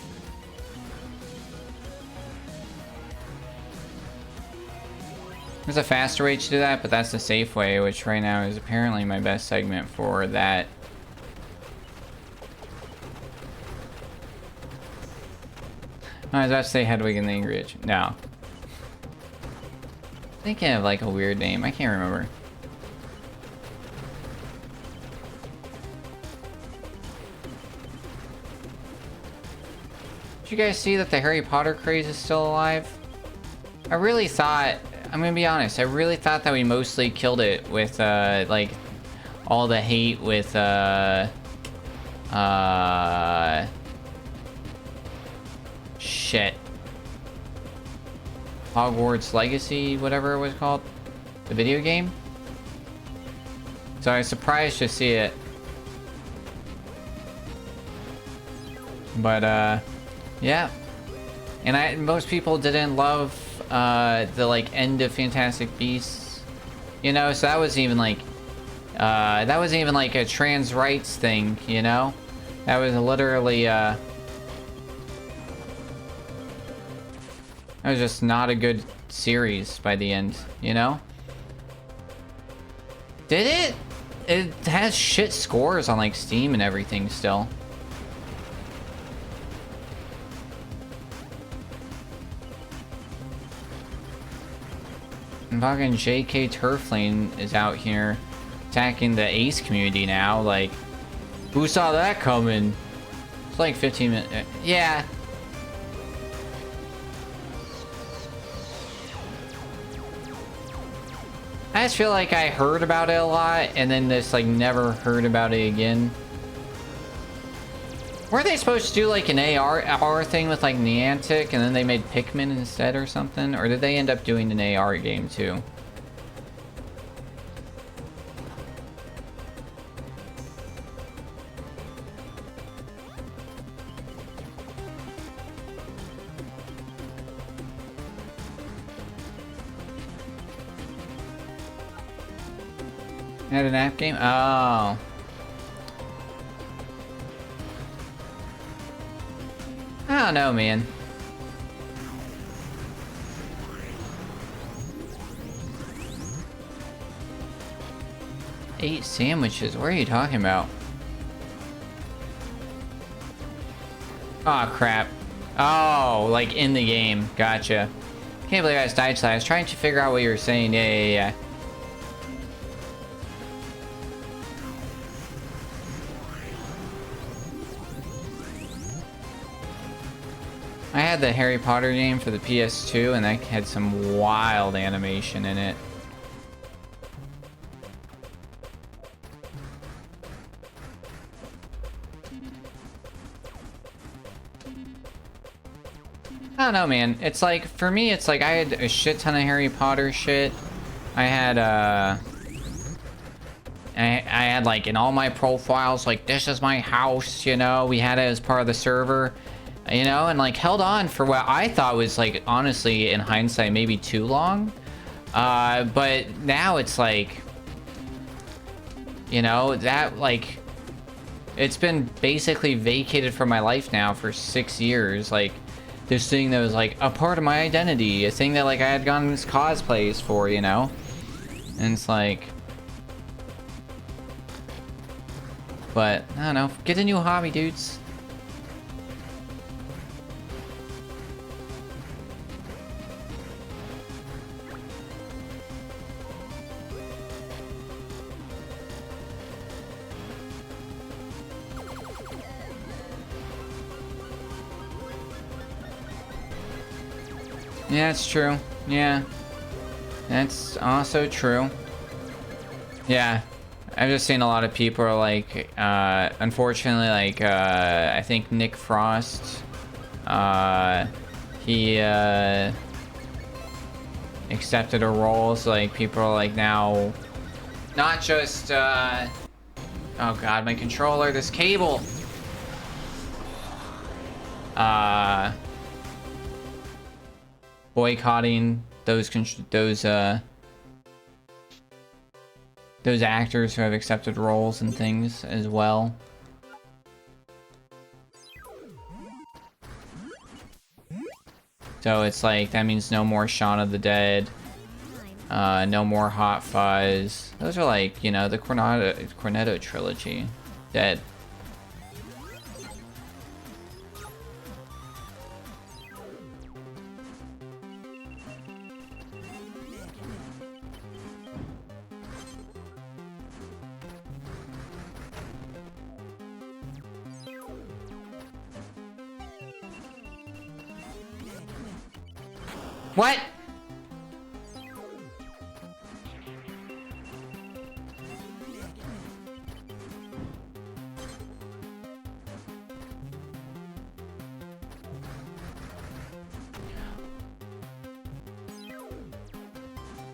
There's a faster way to do that, but that's the safe way, which right now is apparently my best segment for that. I was about to say Hedwig and the Angry Inch. No. Thinking of like a weird name. I can't remember. Did you guys see that the Harry Potter craze is still alive? I really thought, I'm gonna be honest, I really thought that we mostly killed it with like all the hate with shit. Hogwarts Legacy, whatever it was called. The video game. So I was surprised to see it. But yeah. And most people didn't love the like end of Fantastic Beasts. You know, so that was even like a trans rights thing, you know? That was literally that was just not a good series by the end, you know? Did it? It has shit scores on like Steam and everything still. And fucking JK Turflane is out here attacking the Ace community now. Like, who saw that coming? It's like 15 minutes. Yeah. I just feel like I heard about it a lot and then just like never heard about it again. Weren't they supposed to do like an AR thing with like Niantic and then they made Pikmin instead or something? Or did they end up doing an AR game too? Had an app game? Oh. I don't know, man. Eight sandwiches? What are you talking about? Oh, crap. Oh, like in the game. Gotcha. Can't believe I just died to that. I was trying to figure out what you were saying. Yeah. I had the Harry Potter game for the PS2 and that had some wild animation in it. I don't know, man. It's like, for me, it's like I had a shit ton of Harry Potter shit. I had, I had like in all my profiles, like, this is my house, you know? We had it as part of the server. You know, and like held on for what I thought was like, honestly, in hindsight, maybe too long. But now it's like, you know, that like, it's been basically vacated from my life now for 6 years. Like, this thing that was like a part of my identity, a thing that like I had gone as cosplays for, you know? And it's like, but I don't know, get a new hobby, dudes. Yeah, it's true. Yeah. That's also true. Yeah. I've just seen a lot of people are like, unfortunately, like, I think Nick Frost, he, accepted a role, so like people are like now, not just, oh god, my controller, this cable. boycotting those actors who have accepted roles and things as well. So it's like, that means no more Shaun of the Dead, no more Hot Fuzz. Those are like, you know, the Cornetto trilogy. Dead. What?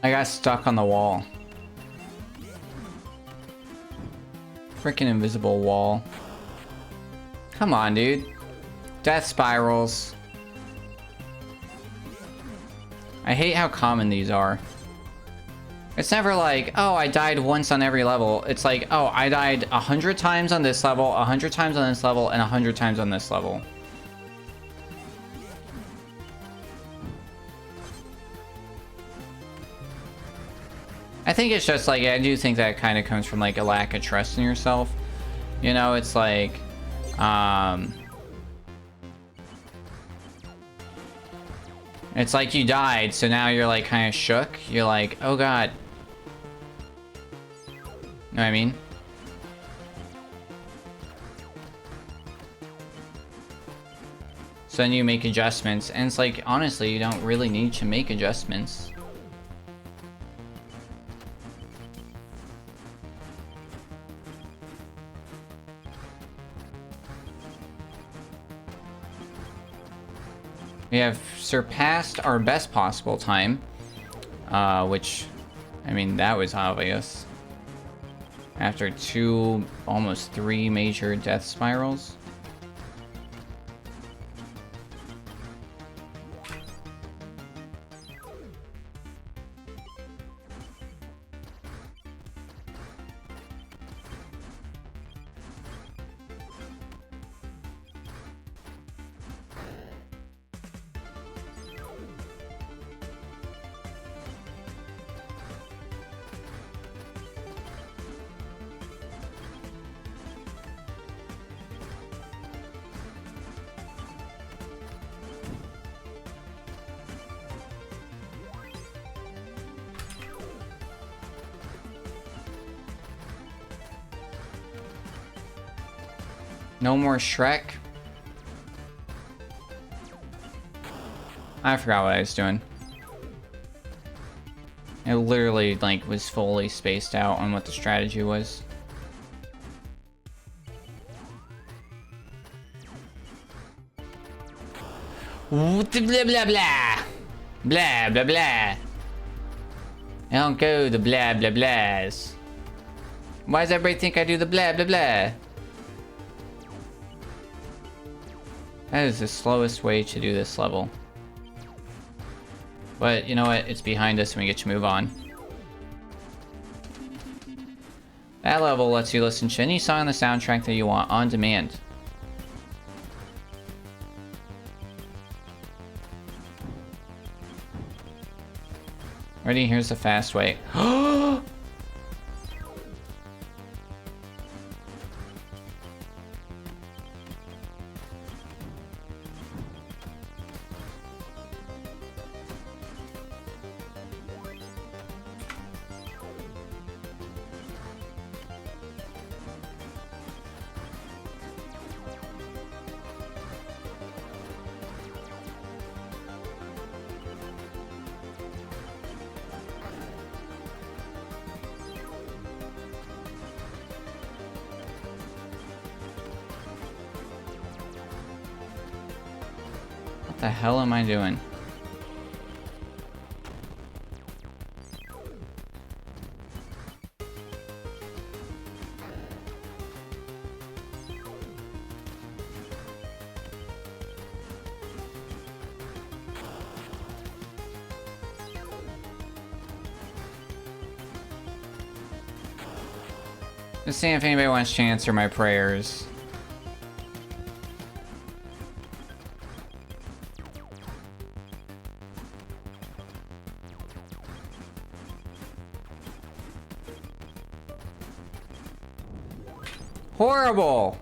I got stuck on the wall. Freaking invisible wall. Come on, dude. Death spirals. I hate how common these are. It's never like, oh, I died once on every level. It's like, oh, I died 100 times on this level, 100 times on this level, and 100 times on this level. I think it's just like, I do think that kind of comes from like a lack of trust in yourself. You know, it's like, it's like you died, so now you're like kind of shook. You're like, oh god. You know what I mean? So then you make adjustments, and it's like, honestly, you don't really need to make adjustments. We have surpassed our best possible time, which, I mean, that was obvious. After almost 3 major death spirals. No more Shrek. I forgot what I was doing. I literally, like, was fully spaced out on what the strategy was. Blah, blah, blah, blah. Blah, blah, blah. I don't go the blah, blah, blahs. Why does everybody think I do the blah, blah, blah? That is the slowest way to do this level. But you know what? It's behind us and we get to move on. That level lets you listen to any song on the soundtrack that you want on demand. Ready? Here's the fast way. What the hell am I doing? Just seeing if anybody wants to answer my prayers. Horrible!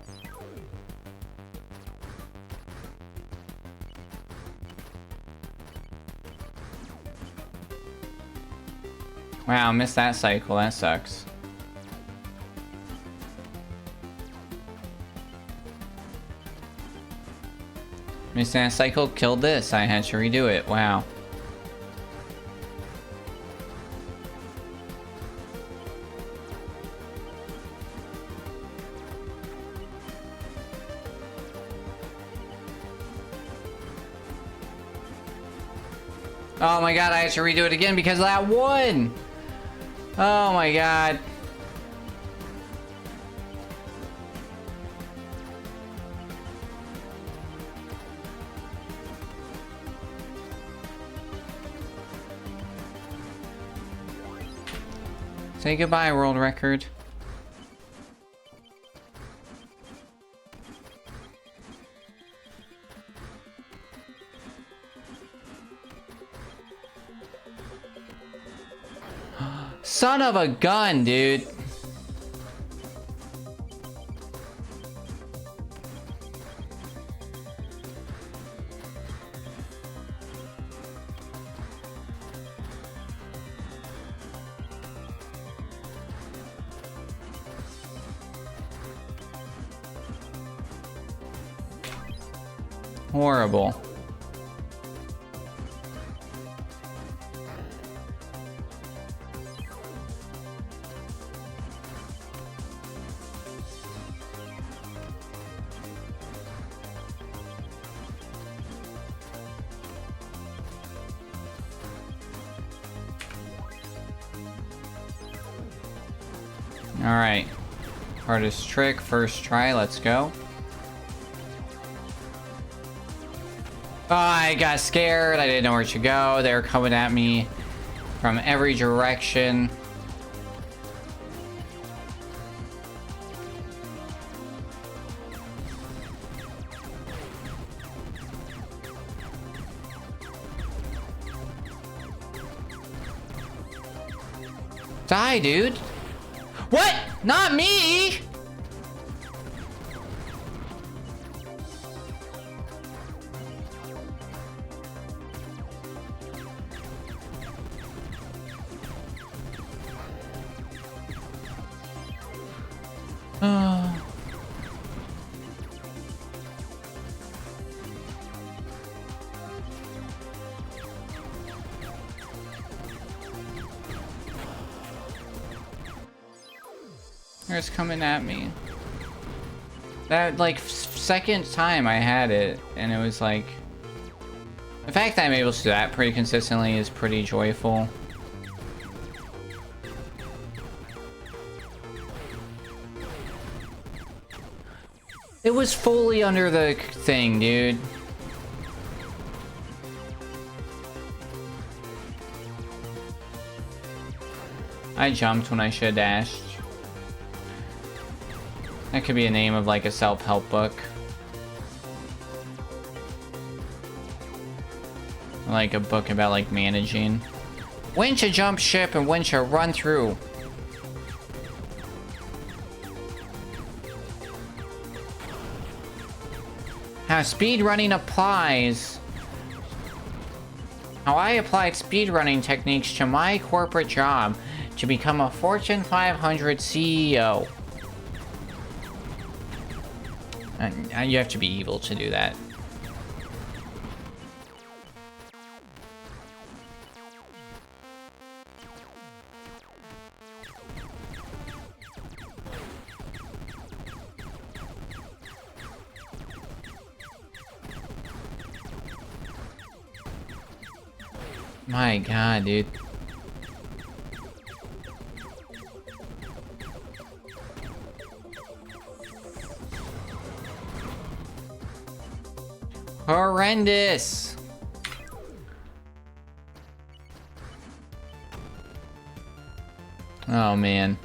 Wow, missed that cycle. That sucks. Missed that cycle, killed this. I had to redo it. Wow. Oh my god, I have to redo it again because of that one! Oh my god. Say goodbye, world record. Son of a gun, dude. Horrible. Alright. Hardest trick, first try, let's go. Oh, I got scared, I didn't know where to go. They were coming at me from every direction. Die, dude! What? Not me! It's coming at me. That, like, second time I had it, and it was like... The fact that I'm able to do that pretty consistently is pretty joyful. It was fully under the thing, dude. I jumped when I should have dashed. That could be a name of like a self-help book. Like a book about like managing. When to jump ship and when to run through. How speedrunning applies. How I applied speedrunning techniques to my corporate job to become a Fortune 500 CEO. And you have to be evil to do that. My god, dude. Horrendous! Oh man.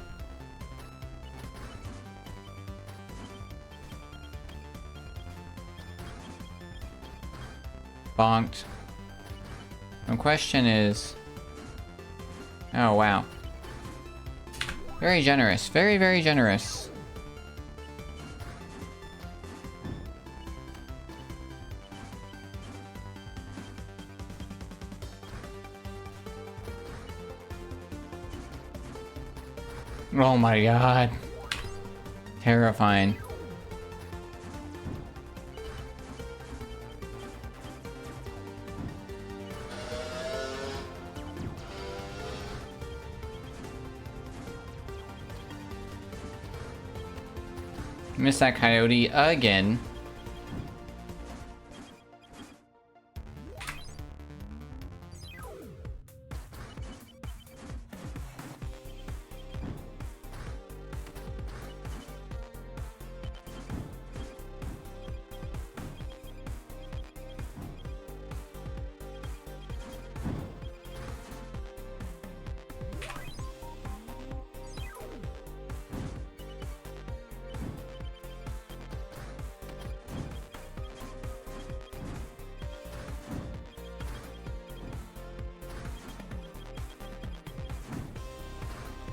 Bonked. The question is... Oh, wow. Very generous. Very, very generous. Oh my god. Terrifying. Missed that coyote again.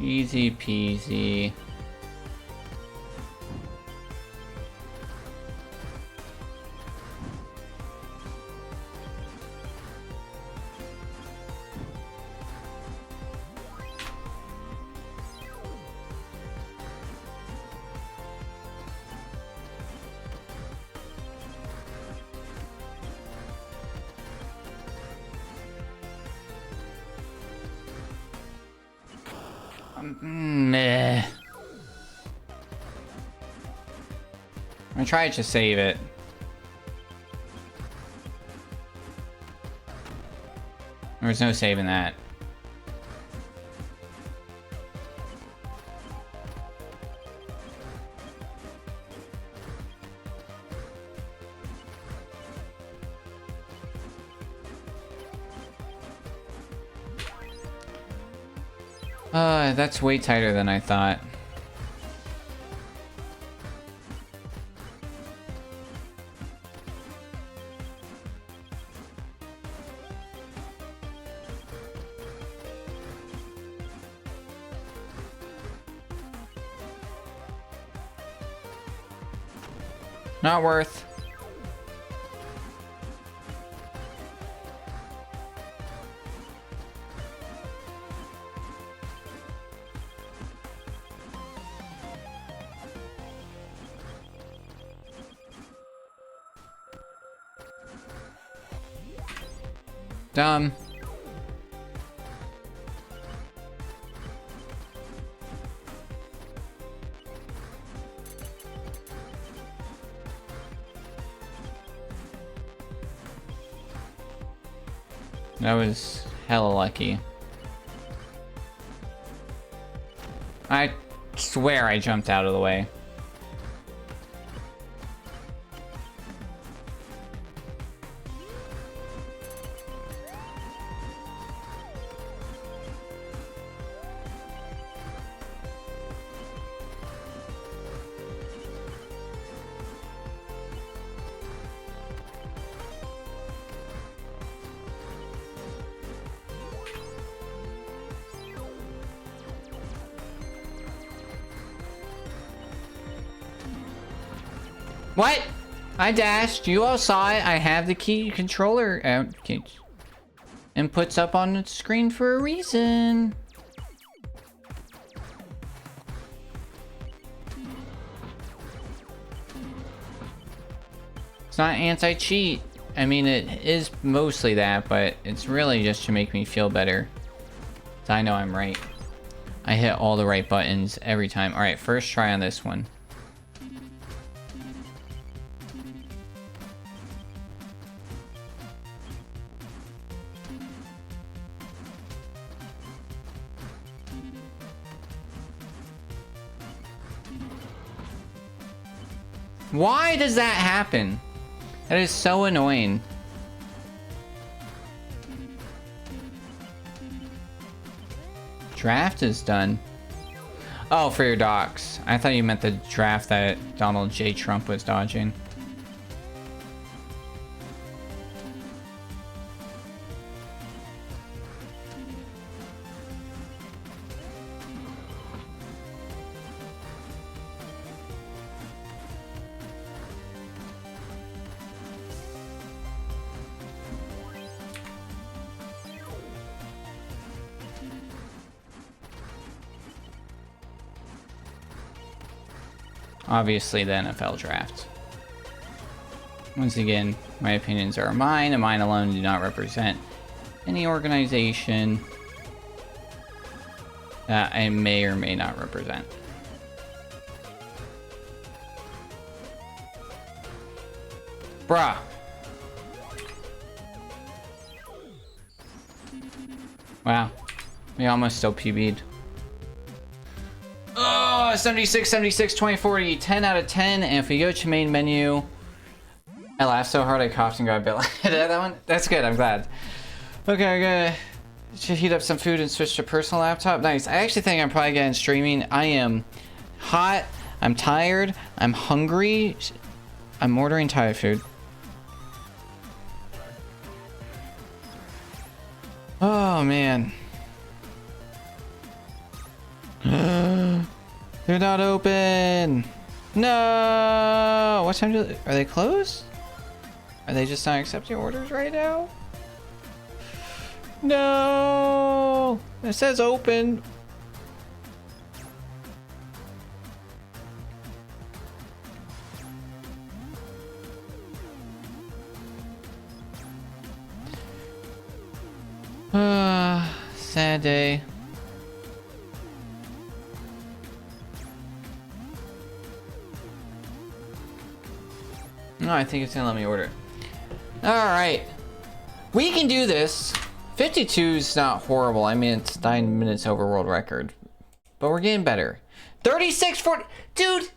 Easy peasy. Meh. I tried to save it. There was no saving that. That's way tighter than I thought. Not worth. Dumb. That was hella lucky. I swear I jumped out of the way. What? I dashed. You all saw it. I have the key controller inputs up on the screen for a reason. It's not anti-cheat. I mean, it is mostly that, but it's really just to make me feel better. So I know I'm right. I hit all the right buttons every time. All right, first try on this one. Why does that happen? That is so annoying. Draft is done. Oh, for your docs. I thought you meant the draft that Donald J. Trump was dodging. obviously the NFL draft. Once again, my opinions are mine, and mine alone do not represent any organization that I may or may not represent. Bruh. Wow. We almost still PB'd. Oh, 76, 76, 2040, 10 out of 10. And if we go to main menu, I laughed so hard I coughed and got a bit like that one. That's good, I'm glad. Okay, I'm gonna heat up some food and switch to personal laptop. Nice. I actually think I'm probably getting streaming. I am hot, I'm tired, I'm hungry. I'm ordering Thai food. Oh man. They're not open. No. What time are they closed? Are they just not accepting orders right now? No. It says open. Sad day. No, I think it's gonna let me order. Alright. We can do this. 52 is not horrible. I mean, it's 9 minutes over world record. But we're getting better. 36, 40. Dudes.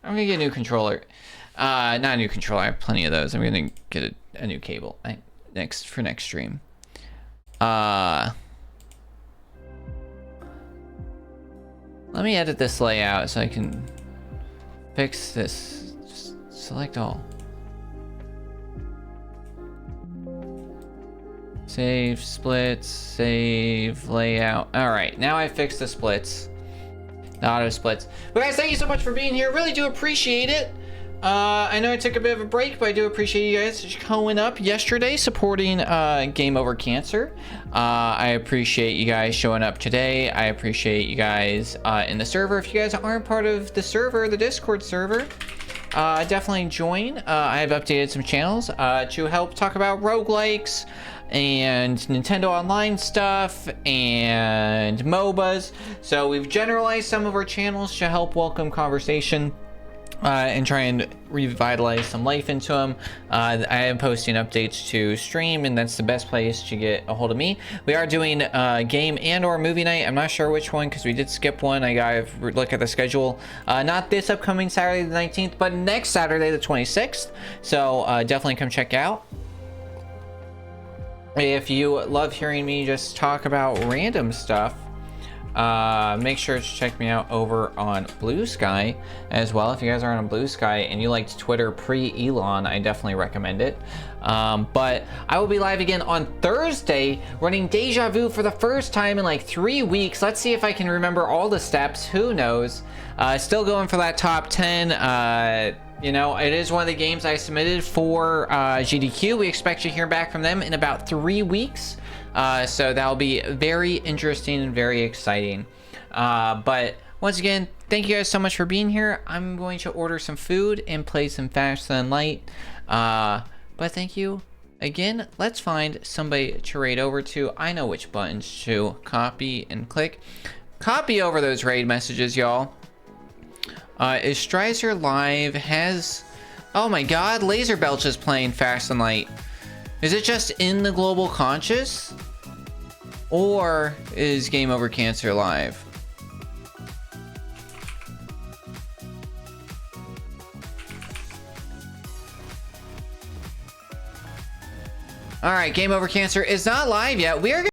I'm gonna get a new controller. Not a new controller. I have plenty of those. I'm gonna get a new cable for next stream. Let me edit this layout so I can fix this. Just select all. Save splits, save layout. All right, now I fixed the splits, the auto splits. But guys, thank you so much for being here. Really do appreciate it. I know I took a bit of a break, but I do appreciate you guys showing up yesterday, supporting Game Over Cancer. I appreciate you guys showing up today. I appreciate you guys in the server. If you guys aren't part of the server, the Discord server, definitely join. I have updated some channels to help talk about roguelikes and Nintendo Online stuff and MOBAs. So we've generalized some of our channels to help welcome conversation and try and revitalize some life into them. I am posting updates to stream, and that's the best place to get a hold of me. We are doing game and or movie night. I'm not sure which one because we did skip one. I gotta look at the schedule. Not this upcoming Saturday the 19th, but next Saturday the 26th. So definitely come check out. If you love hearing me just talk about random stuff, make sure to check me out over on Blue Sky as well. If you guys are on Blue Sky and you liked Twitter pre-Elon, I definitely recommend it. But I will be live again on Thursday running Deja Vu for the first time in like 3 weeks. Let's see if I can remember all the steps. Who knows? Still going for that top 10. You know, it is one of the games I submitted for GDQ. We expect to hear back from them in about 3 weeks. So that'll be very interesting and very exciting. But once again, thank you guys so much for being here. I'm going to order some food and play some Faster Than Light. But thank you again. Let's find somebody to raid over to. I know which buttons to copy and click. Copy over those raid messages, y'all. Is Strizer live? Oh my god, Laser Belch is playing Fast and Light. Is it just in the global conscious? Or is Game Over Cancer live? Alright, Game Over Cancer is not live yet. We are